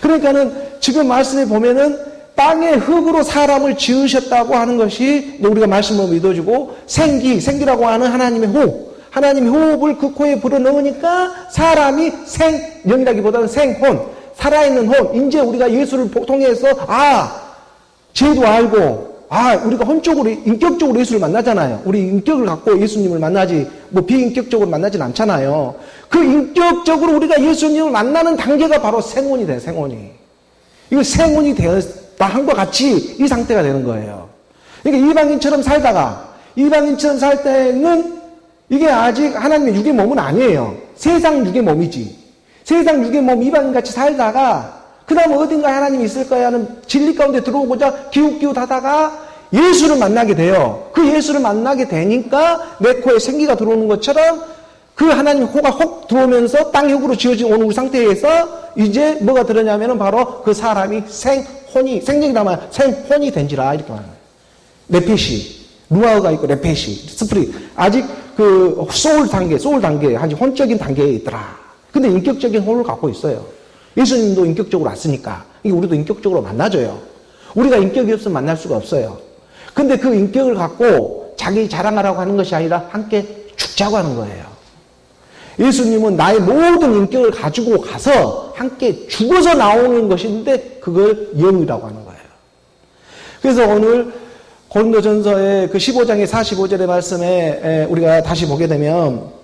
그러니까는 지금 말씀에 보면은 땅의 흙으로 사람을 지으셨다고 하는 것이 우리가 말씀으로 믿어주고 생기라고 하는 하나님의 호흡. 하나님의 호흡을 그 코에 불어넣으니까 사람이 생영이라기보다는 생혼. 살아있는 혼. 이제 우리가 예수를 통해서 죄도 알고, 우리가 혼적으로, 인격적으로 예수를 만나잖아요. 우리 인격을 갖고 예수님을 만나지, 뭐 비인격적으로 만나진 않잖아요. 그 인격적으로 우리가 예수님을 만나는 단계가 바로 생혼이 돼요, 생혼이. 이거 생혼이 되었다 한과 같이 이 상태가 되는 거예요. 그러니까 이방인처럼 살 때는 이게 아직 하나님의 육의 몸은 아니에요. 세상 육의 몸이지. 세상 육의 몸 이방인같이 살다가 그 다음 어딘가에 하나님이 있을 거야 하는 진리 가운데 들어오고자 기웃기웃하다가 예수를 만나게 돼요. 그 예수를 만나게 되니까 내 코에 생기가 들어오는 것처럼 그 하나님의 코가 혹 들어오면서 땅의 흙으로 지어진 오늘 우리 상태에서 이제 뭐가 들었냐면은 바로 그 사람이 생명이라면 생혼이 된지라 이렇게 말하는 거예요. 네펫이, 루아가 있고 네펫이, 스프릿. 아직 그 소울 단계, 아직 혼적인 단계에 있더라. 근데 인격적인 혼을 갖고 있어요. 예수님도 인격적으로 왔으니까. 이게 우리도 인격적으로 만나줘요. 우리가 인격이 없으면 만날 수가 없어요. 근데 그 인격을 갖고 자기 자랑하라고 하는 것이 아니라 함께 죽자고 하는 거예요. 예수님은 나의 모든 인격을 가지고 가서 함께 죽어서 나오는 것인데 그걸 영이라고 하는 거예요. 그래서 오늘 고린도전서의 그 15장의 45절의 말씀에 우리가 다시 보게 되면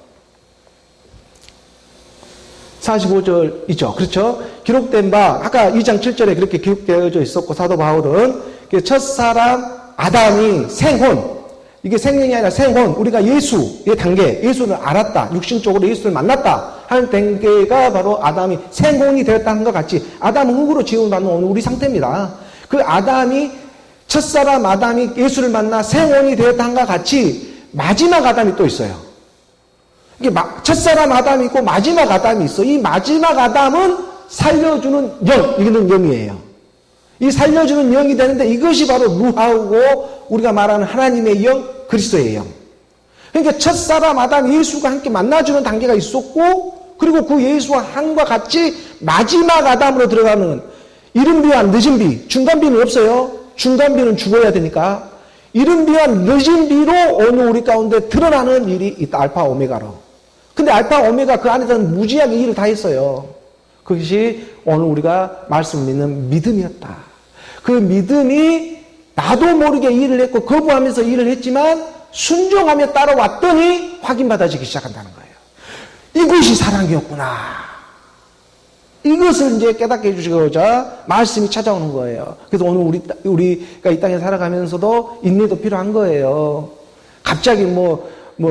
45절이죠. 그렇죠? 기록된 바, 아까 2장 7절에 그렇게 기록되어져 있었고, 사도 바울은 첫사람 아담이 생혼, 이게 생명이 아니라 생혼, 우리가 예수의 단계, 예수를 알았다, 육신적으로 예수를 만났다 하는 단계가 바로 아담이 생혼이 되었다는 것 같이, 아담은 흙으로 지음받는 오늘 우리 상태입니다. 그 첫사람 아담이 예수를 만나 생혼이 되었다는 것 같이, 마지막 아담이 또 있어요. 이게 첫사람 아담이 있고 마지막 아담이 있어. 이 마지막 아담은 살려주는 영, 이거는 영이에요. 이 살려주는 영이 되는데 이것이 바로 루하고 우리가 말하는 하나님의 영, 그리스도의 영. 그러니까 첫사람 아담 예수가 함께 만나주는 단계가 있었고 그리고 그 예수와 한과 같이 마지막 아담으로 들어가는 이른 비와 늦은 비, 중간비는 없어요. 중간비는 죽어야 되니까 이른 비와 늦은 비로 오늘 우리 가운데 드러나는 일이 있다. 알파 오메가로. 근데 알파 오메가 그 안에서는 무지하게 일을 다 했어요. 그것이 오늘 우리가 말씀을 믿는 믿음이었다. 그 믿음이 나도 모르게 일을 했고 거부하면서 일을 했지만 순종하며 따라왔더니 확인받아지기 시작한다는 거예요. 이것이 사랑이었구나. 이것을 이제 깨닫게 해주시고자 말씀이 찾아오는 거예요. 그래서 오늘 우리가 이 땅에 살아가면서도 인내도 필요한 거예요. 갑자기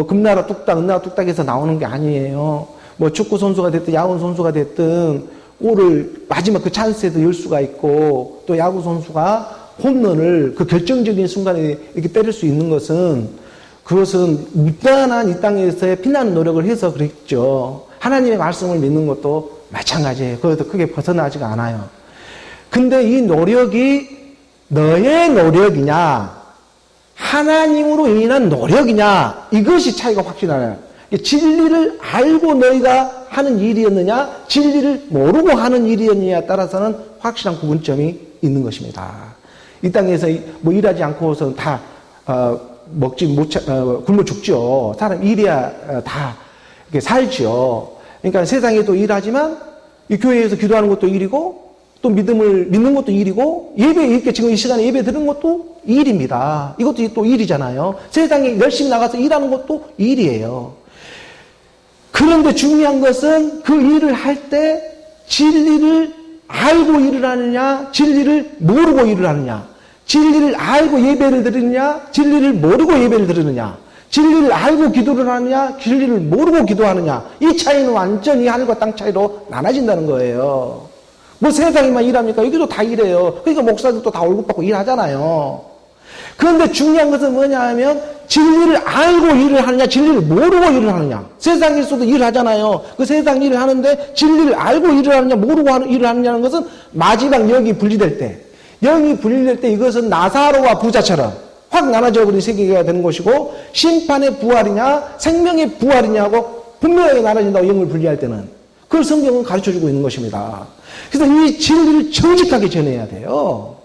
금나라 뚝딱, 은나라 뚝딱에서 나오는 게 아니에요. 축구 선수가 됐든 야구 선수가 됐든 골을 마지막 그 찬스에도 열 수가 있고, 또 야구 선수가 홈런을 그 결정적인 순간에 이렇게 때릴 수 있는 것은, 그것은 무단한 이 땅에서의 피나는 노력을 해서 그랬죠. 하나님의 말씀을 믿는 것도 마찬가지예요. 그것도 크게 벗어나지가 않아요. 근데 이 노력이 너의 노력이냐, 하나님으로 인한 노력이냐, 이것이 차이가 확실히 나요. 진리를 알고 너희가 하는 일이었느냐, 진리를 모르고 하는 일이었느냐에 따라서는 확실한 구분점이 있는 것입니다. 이 땅에서 일하지 않고서는 다 굶어 죽죠. 사람 일해야 다 이렇게 살죠. 그러니까 세상에도 일하지만 이 교회에서 기도하는 것도 일이고, 또 믿음을 믿는 것도 일이고, 예배 이렇게 지금 이 시간에 예배 드리는 것도 일입니다. 이것도 또 일이잖아요. 세상에 열심히 나가서 일하는 것도 일이에요. 그런데 중요한 것은 그 일을 할 때 진리를 알고 일을 하느냐, 진리를 모르고 일을 하느냐, 진리를 알고 예배를 드리느냐, 진리를 모르고 예배를 드리느냐, 진리를 알고 기도를 하느냐, 진리를 모르고 기도하느냐, 이 차이는 완전히 하늘과 땅 차이로 나눠진다는 거예요. 세상에만 일합니까? 여기도 다 일해요. 그러니까 목사들도 다 월급 받고 일하잖아요. 그런데 중요한 것은 뭐냐 하면 진리를 알고 일을 하느냐, 진리를 모르고 일을 하느냐. 세상에서도 일을 하잖아요. 그 세상 일을 하는데 진리를 알고 일을 하느냐, 모르고 일을 하느냐는 것은 마지막 영이 분리될 때, 영이 분리될 때 이것은 나사로와 부자처럼 확 나눠져 버린 세계가 되는 것이고, 심판의 부활이냐 생명의 부활이냐고 분명하게 나눠진다고, 영을 분리할 때는. 그걸 성경은 가르쳐주고 있는 것입니다. 그래서 이 진리를 정직하게 전해야 돼요.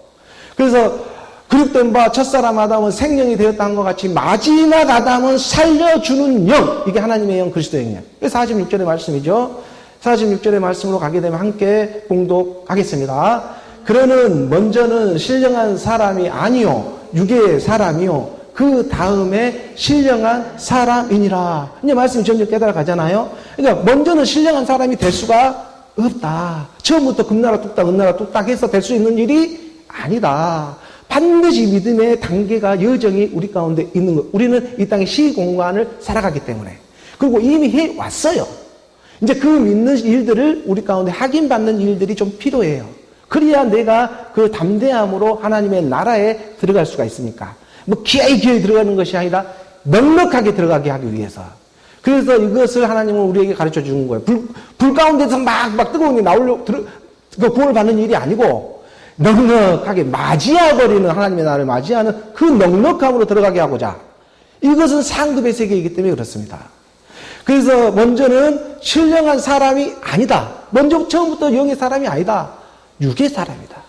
그래서 그릇된 바 첫사람 아담은 생명이 되었다는 것 같이 마지막 아담은 살려주는 영, 이게 하나님의 영, 그리스도의 영이에요. 46절의 말씀이죠. 46절의 말씀으로 가게 되면 함께 봉독하겠습니다. 그러는 먼저는 신령한 사람이 아니요 육의 사람이요 그 다음에 신령한 사람이니라. 이제 말씀이 점점 깨달아가잖아요. 그러니까 먼저는 신령한 사람이 될 수가 없다. 처음부터 금나라 뚝딱 은나라 뚝딱 해서 될 수 있는 일이 아니다. 반드시 믿음의 단계가 여정이 우리 가운데 있는 것. 우리는 이 땅의 시공간을 살아가기 때문에. 그리고 이미 해왔어요. 이제 그 믿는 일들을 우리 가운데 확인받는 일들이 좀 필요해요. 그래야 내가 그 담대함으로 하나님의 나라에 들어갈 수가 있으니까. 기어이 들어가는 것이 아니라 넉넉하게 들어가게 하기 위해서. 그래서 이것을 하나님은 우리에게 가르쳐 주는 거예요. 불 가운데서 막 뜨거운 게 나오려고, 그 구원을 받는 일이 아니고, 넉넉하게 맞이해버리는, 하나님의 나라를 맞이하는 그 넉넉함으로 들어가게 하고자. 이것은 상급의 세계이기 때문에 그렇습니다. 그래서 먼저는 신령한 사람이 아니다. 먼저 처음부터 영의 사람이 아니다. 육의 사람이다.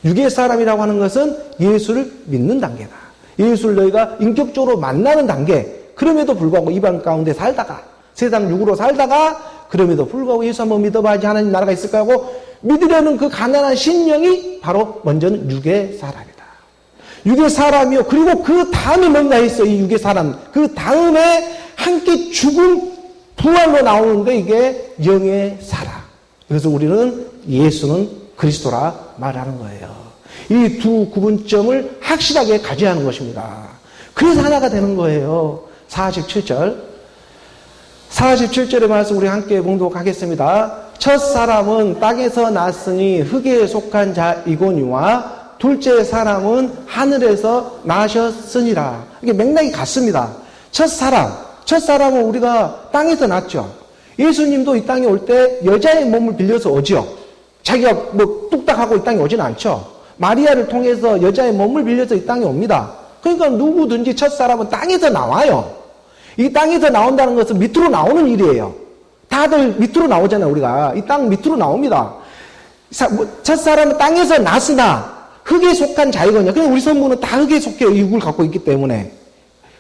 육의 사람이라고 하는 것은 예수를 믿는 단계다. 예수를 너희가 인격적으로 만나는 단계. 그럼에도 불구하고 이방 가운데 살다가, 세상 육으로 살다가, 그럼에도 불구하고 예수 한번 믿어봐야지 하나님 나라가 있을까 하고 믿으려는 그 가난한 신령이 바로 먼저는 육의 사람이다. 육의 사람이요. 그리고 그 다음에 뭔가 있어. 이 육의 사람. 그 다음에 함께 죽음, 부활로 나오는데 이게 영의 사람. 그래서 우리는 예수는 그리스도라 말하는 거예요. 이 두 구분점을 확실하게 가져야 하는 것입니다. 그래서 하나가 되는 거예요. 47절의 말씀 우리 함께 봉독하겠습니다. 첫 사람은 땅에서 났으니 흙에 속한 자이거니와 둘째 사람은 하늘에서 나셨으니라. 이게 맥락이 같습니다. 첫 사람은 우리가 땅에서 났죠. 예수님도 이 땅에 올 때 여자의 몸을 빌려서 오죠. 자기가 뚝딱하고 이 땅에 오지는 않죠. 마리아를 통해서 여자의 몸을 빌려서 이 땅에 옵니다. 그러니까 누구든지 첫 사람은 땅에서 나와요. 이 땅에서 나온다는 것은 밑으로 나오는 일이에요. 다들 밑으로 나오잖아요, 우리가. 이 땅 밑으로 나옵니다. 첫 사람은 땅에서 났으나 흙에 속한 자이거든요. 그냥 우리 성부는 다 흙에 속해 육을 갖고 있기 때문에.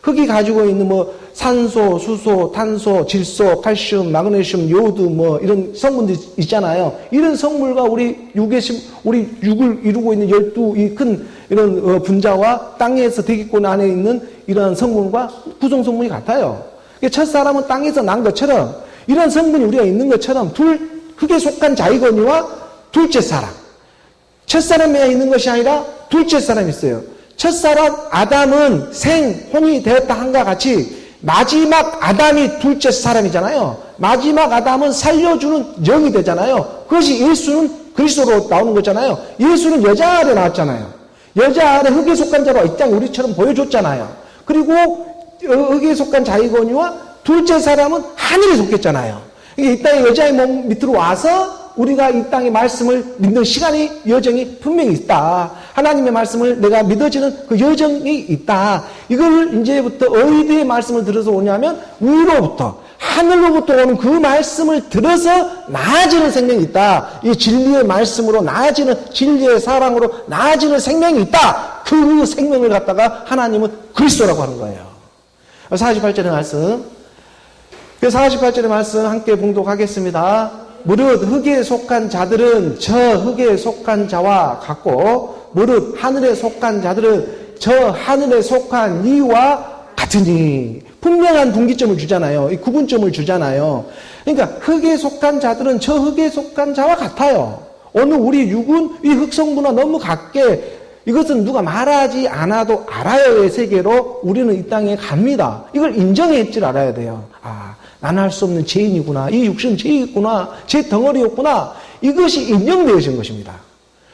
흙이 가지고 있는 뭐 산소, 수소, 탄소, 질소, 칼슘, 마그네슘, 요오드 뭐 이런 성분들 있잖아요. 이런 성물과 우리 육을 이루고 있는 12이 큰 이런 분자와 땅에서 대기권 안에 있는 이러한 성분과 구성 성분이 같아요. 첫 사람은 땅에서 난 것처럼 이런 성분이 우리가 있는 것처럼 흙에 속한 자이거니와 둘째 사람. 첫 사람에 있는 것이 아니라 둘째 사람이 있어요. 첫 사람 아담은 생혼이 되었다 한과 같이 마지막 아담이 둘째 사람이잖아요. 마지막 아담은 살려주는 영이 되잖아요. 그것이 예수는 그리스도로 나오는 거잖아요. 예수는 여자 아래 나왔잖아요. 여자 아래 흙에 속한 자로 이 땅에 우리처럼 보여줬잖아요. 그리고 흙에 속한 자이거니와 둘째 사람은 하늘에 속했잖아요. 이게 이 땅에 여자의 몸 밑으로 와서 우리가 이 땅의 말씀을 믿는 시간이 여정이 분명히 있다. 하나님의 말씀을 내가 믿어지는 그 여정이 있다. 이걸 이제부터 어디에 말씀을 들어서 오냐면 위로부터 하늘로부터 오는 그 말씀을 들어서 나아지는 생명이 있다. 이 진리의 말씀으로 나아지는 진리의 사랑으로 나아지는 생명이 있다. 그 생명을 갖다가 하나님은 그리스도라고 하는 거예요. 48절의 말씀. 48절의 말씀 함께 봉독하겠습니다. 무릇 흙에 속한 자들은 저 흙에 속한 자와 같고 무릇 하늘에 속한 자들은 저 하늘에 속한 이와 같으니. 분명한 분기점을 주잖아요. 이 구분점을 주잖아요. 그러니까 흙에 속한 자들은 저 흙에 속한 자와 같아요. 오늘 우리 육은 이 흙성분과 너무 같게 이것은 누가 말하지 않아도 알아야의 세계로 우리는 이 땅에 갑니다. 이걸 인정할 줄 알아야 돼요. 아, 나는 할 수 없는 죄인이구나. 이 육신은 죄이구나. 제 덩어리였구나. 이것이 인정되어진 것입니다.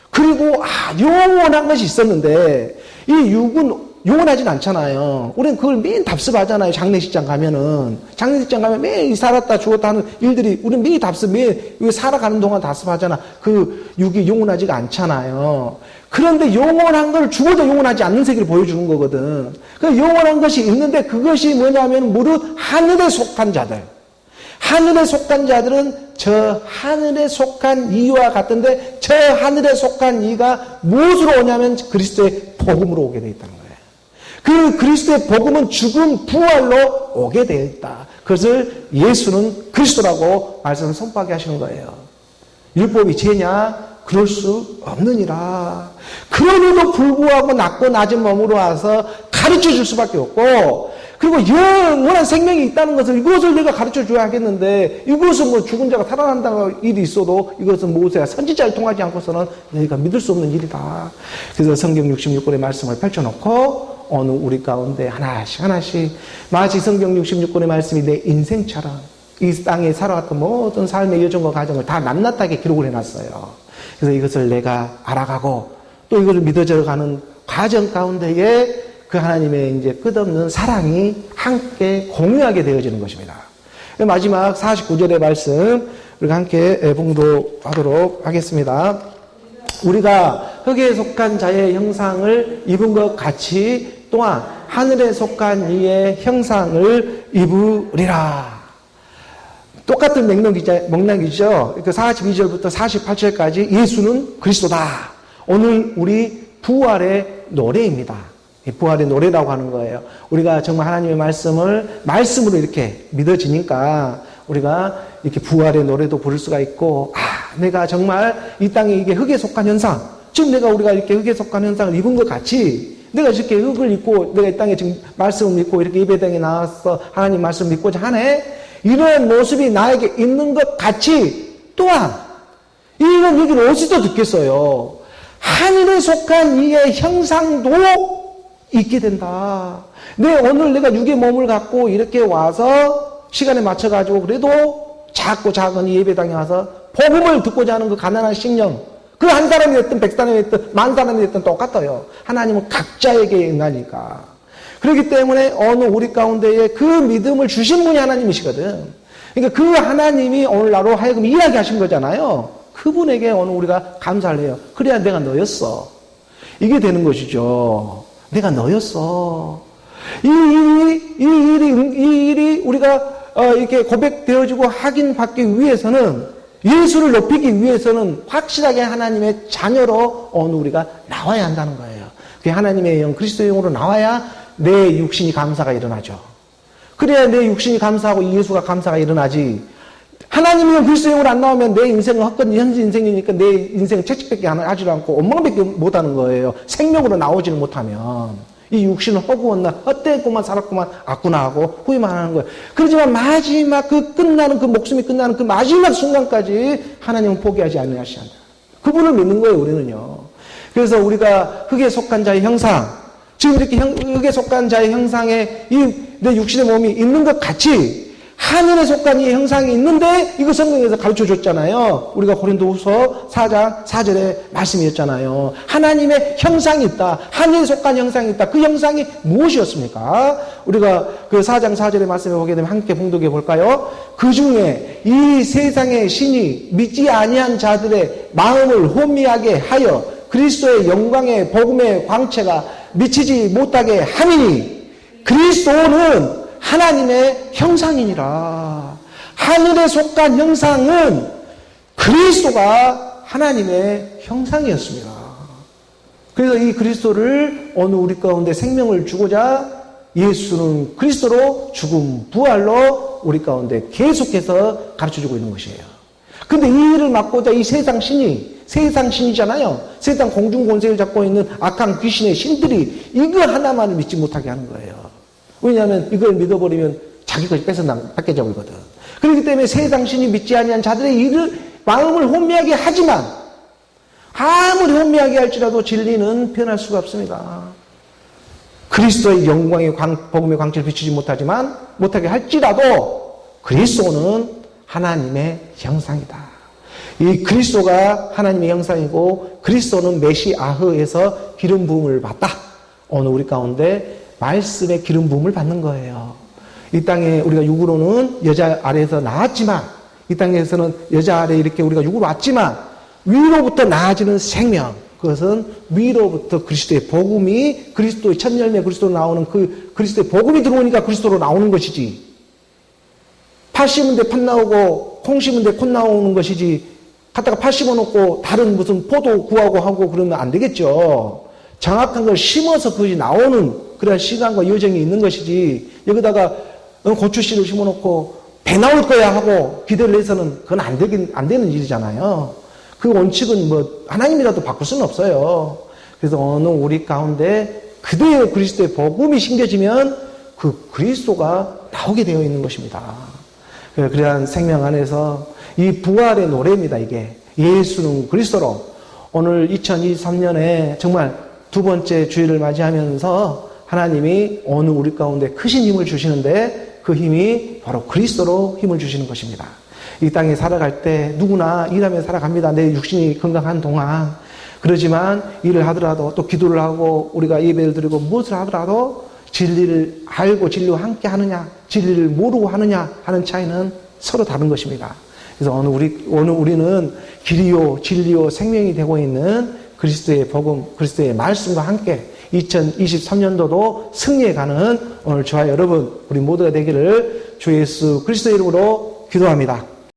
그리고 영원한 것이 있었는데 이 육은 영원하진 않잖아요. 우리는 그걸 매일 답습하잖아요. 장례식장 가면은. 장례식장 가면 매일 살았다 죽었다 하는 일들이 우리는 매일 답습, 매일 살아가는 동안 답습하잖아. 그 육이 영원하지가 않잖아요. 그런데 영원한 걸 죽어도 영원하지 않는 세계를 보여주는 거거든. 그 영원한 것이 있는데 그것이 뭐냐면 무릇 하늘에 속한 자들. 하늘에 속한 자들은 저 하늘에 속한 이와 같은데 저 하늘에 속한 이가 무엇으로 오냐면 그리스도의 복음으로 오게 되어 있다는 거예요. 그 그리스도의 복음은 죽음 부활로 오게 되어 있다. 그것을 예수는 그리스도라고 말씀을 선포하게 하시는 거예요. 율법이 죄냐? 그럴 수 없느니라. 그럼에도 불구하고 낮고 낮은 몸으로 와서 가르쳐 줄 수밖에 없고 그리고 영원한 생명이 있다는 것을 이것을 내가 가르쳐 줘야 하겠는데 이것은 뭐 죽은 자가 살아난다는 일이 있어도 이것은 모세가 선지자를 통하지 않고서는 너희가 믿을 수 없는 일이다. 그래서 성경 66권의 말씀을 펼쳐놓고 어느 우리 가운데 하나씩 마치 성경 66권의 말씀이 내 인생처럼 이 땅에 살아왔던 모든 삶의 여정과 과정을 다 낱낱하게 기록을 해놨어요. 그래서 이것을 내가 알아가고 또 이것을 믿어져 가는 과정 가운데에 그 하나님의 이제 끝없는 사랑이 함께 공유하게 되어지는 것입니다. 마지막 49절의 말씀 우리가 함께 봉독하도록 하겠습니다. 우리가 흙에 속한 자의 형상을 입은 것 같이 또한 하늘에 속한 이의 형상을 입으리라. 똑같은 맥락이죠. 그 42절부터 48절까지 예수는 그리스도다. 오늘 우리 부활의 노래입니다. 부활의 노래라고 하는 거예요. 우리가 정말 하나님의 말씀으로 이렇게 믿어지니까 우리가 이렇게 부활의 노래도 부를 수가 있고, 내가 정말 이 땅에 이게 흙에 속한 현상, 즉 우리가 이렇게 흙에 속한 현상을 입은 것 같이 내가 이렇게 흙을 입고 내가 이 땅에 지금 말씀을 믿고 이렇게 예배당에 나와서 하나님 말씀을 믿고자 하네. 이런 모습이 나에게 있는 것 같이 또한 이런 얘기를 어디서 듣겠어요. 하늘에 속한 이의 형상도 있게 된다. 오늘 내가 육의 몸을 갖고 이렇게 와서 시간에 맞춰가지고 그래도 작고 작은 이 예배당에 와서 복음을 듣고자 하는 그 가난한 심령, 그 한 사람이 됐든 100사람이 됐든 10,000사람이 됐든 똑같아요. 하나님은 각자에게 응하니까. 그렇기 때문에 어느 우리 가운데에 그 믿음을 주신 분이 하나님이시거든. 그러니까 그 하나님이 오늘 나로 하여금 이야기하신 거잖아요. 그분에게 오늘 우리가 감사를 해요. 그래야 내가 너였어. 이게 되는 것이죠. 내가 너였어. 이 일이 우리가 이렇게 고백되어지고 확인받기 위해서는 예수를 높이기 위해서는 확실하게 하나님의 자녀로 오늘 우리가 나와야 한다는 거예요. 그게 하나님의 영, 그리스도의 영으로 나와야 내 육신이 감사가 일어나죠. 그래야 내 육신이 감사하고 예수가 감사가 일어나지. 하나님이면 그리스도 영으로 안 나오면 내 인생은 헛된 현재 인생이니까 내 인생은 채찍밖에 하지 않고 원망밖에 못하는 거예요. 생명으로 나오지를 못하면. 이 육신은 허구었나 헛되었구만 살았구만 아구나 하고 후회만 하는 거예요. 그렇지만 마지막 그 목숨이 끝나는 그 마지막 순간까지 하나님은 포기하지 않으시한다. 그분을 믿는 거예요, 우리는요. 그래서 우리가 흙에 속한 자의 형상, 지금 이렇게 흙에 속한 자의 형상에 내 육신의 몸이 있는 것 같이 하늘에 속한 이 형상이 있는데 이거 성경에서 가르쳐 줬잖아요. 우리가 고린도후서 4장 4절에 말씀이었잖아요. 하나님의 형상이 있다. 하늘에 속한 형상이 있다. 그 형상이 무엇이었습니까? 우리가 그 4장 4절의 말씀을 보게 되면 함께 봉독해 볼까요? 그 중에 이 세상의 신이 믿지 아니한 자들의 마음을 혼미하게 하여 그리스도의 영광의 복음의 광채가 미치지 못하게 함이니 그리스도는 하나님의 형상이니라. 하늘에 속한 형상은 그리스도가 하나님의 형상이었습니다. 그래서 이 그리스도를 어느 우리 가운데 생명을 주고자 예수는 그리스도로 죽음, 부활로 우리 가운데 계속해서 가르쳐주고 있는 것이에요. 근데 이 일을 막고자 이 세상 신이잖아요. 세상 공중권세를 잡고 있는 악한 귀신의 신들이 이거 하나만을 믿지 못하게 하는 거예요. 왜냐하면 이걸 믿어버리면 자기 것이 뺏겨져 버리거든. 그렇기 때문에 세상 신이 믿지 아니한 자들의 일을 마음을 혼미하게 하지만 아무리 혼미하게 할지라도 진리는 변할 수가 없습니다. 그리스도의 영광의 복음의 광채를 비추지 못하게 할지라도 그리스도는 하나님의 형상이다. 이 그리스도가 하나님의 형상이고 그리스도는 메시아흐에서 기름 부음을 받다. 오늘 우리 가운데 말씀의 기름 부음을 받는 거예요. 이 땅에 우리가 육으로는 여자 아래에서 나왔지만 이 땅에서는 여자 아래 이렇게 우리가 육으로 왔지만 위로부터 나아지는 생명, 그것은 위로부터 그리스도의 복음이 그리스도의 첫 열매 그리스도로 나오는 그 그리스도의 복음이 들어오니까 그리스도로 나오는 것이지, 팥 심은 데 팥 나오고 콩 심은 데 콩 나오는 것이지 갖다가 팥 심어놓고 다른 무슨 포도 구하고 하고 그러면 안 되겠죠. 정확한 걸 심어서 그것이 나오는 그런 시간과 여정이 있는 것이지, 여기다가 고추씨를 심어놓고 배 나올 거야 하고 기대를 해서는 그건 안 되는 일이잖아요. 그 원칙은 하나님이라도 바꿀 수는 없어요. 그래서 어느 우리 가운데 그대로 그리스도의 복음이 심겨지면 그 그리스도가 나오게 되어 있는 것입니다. 그러한 생명 안에서 이 부활의 노래입니다. 이게 예수는 그리스도로 오늘 2023년에 정말 두 번째 주일을 맞이하면서 하나님이 어느 우리 가운데 크신 힘을 주시는데 그 힘이 바로 그리스도로 힘을 주시는 것입니다. 이 땅에 살아갈 때 누구나 일하며 살아갑니다. 내 육신이 건강한 동안. 그러지만 일을 하더라도 또 기도를 하고 우리가 예배를 드리고 무엇을 하더라도 진리를 알고 진리와 함께 하느냐, 진리를 모르고 하느냐 하는 차이는 서로 다른 것입니다. 그래서 오늘 우리는 길이요 진리요 생명이 되고 있는 그리스도의 복음, 그리스도의 말씀과 함께 2023년도도 승리해 가는 오늘 저와 여러분 우리 모두가 되기를 주 예수 그리스도의 이름으로 기도합니다.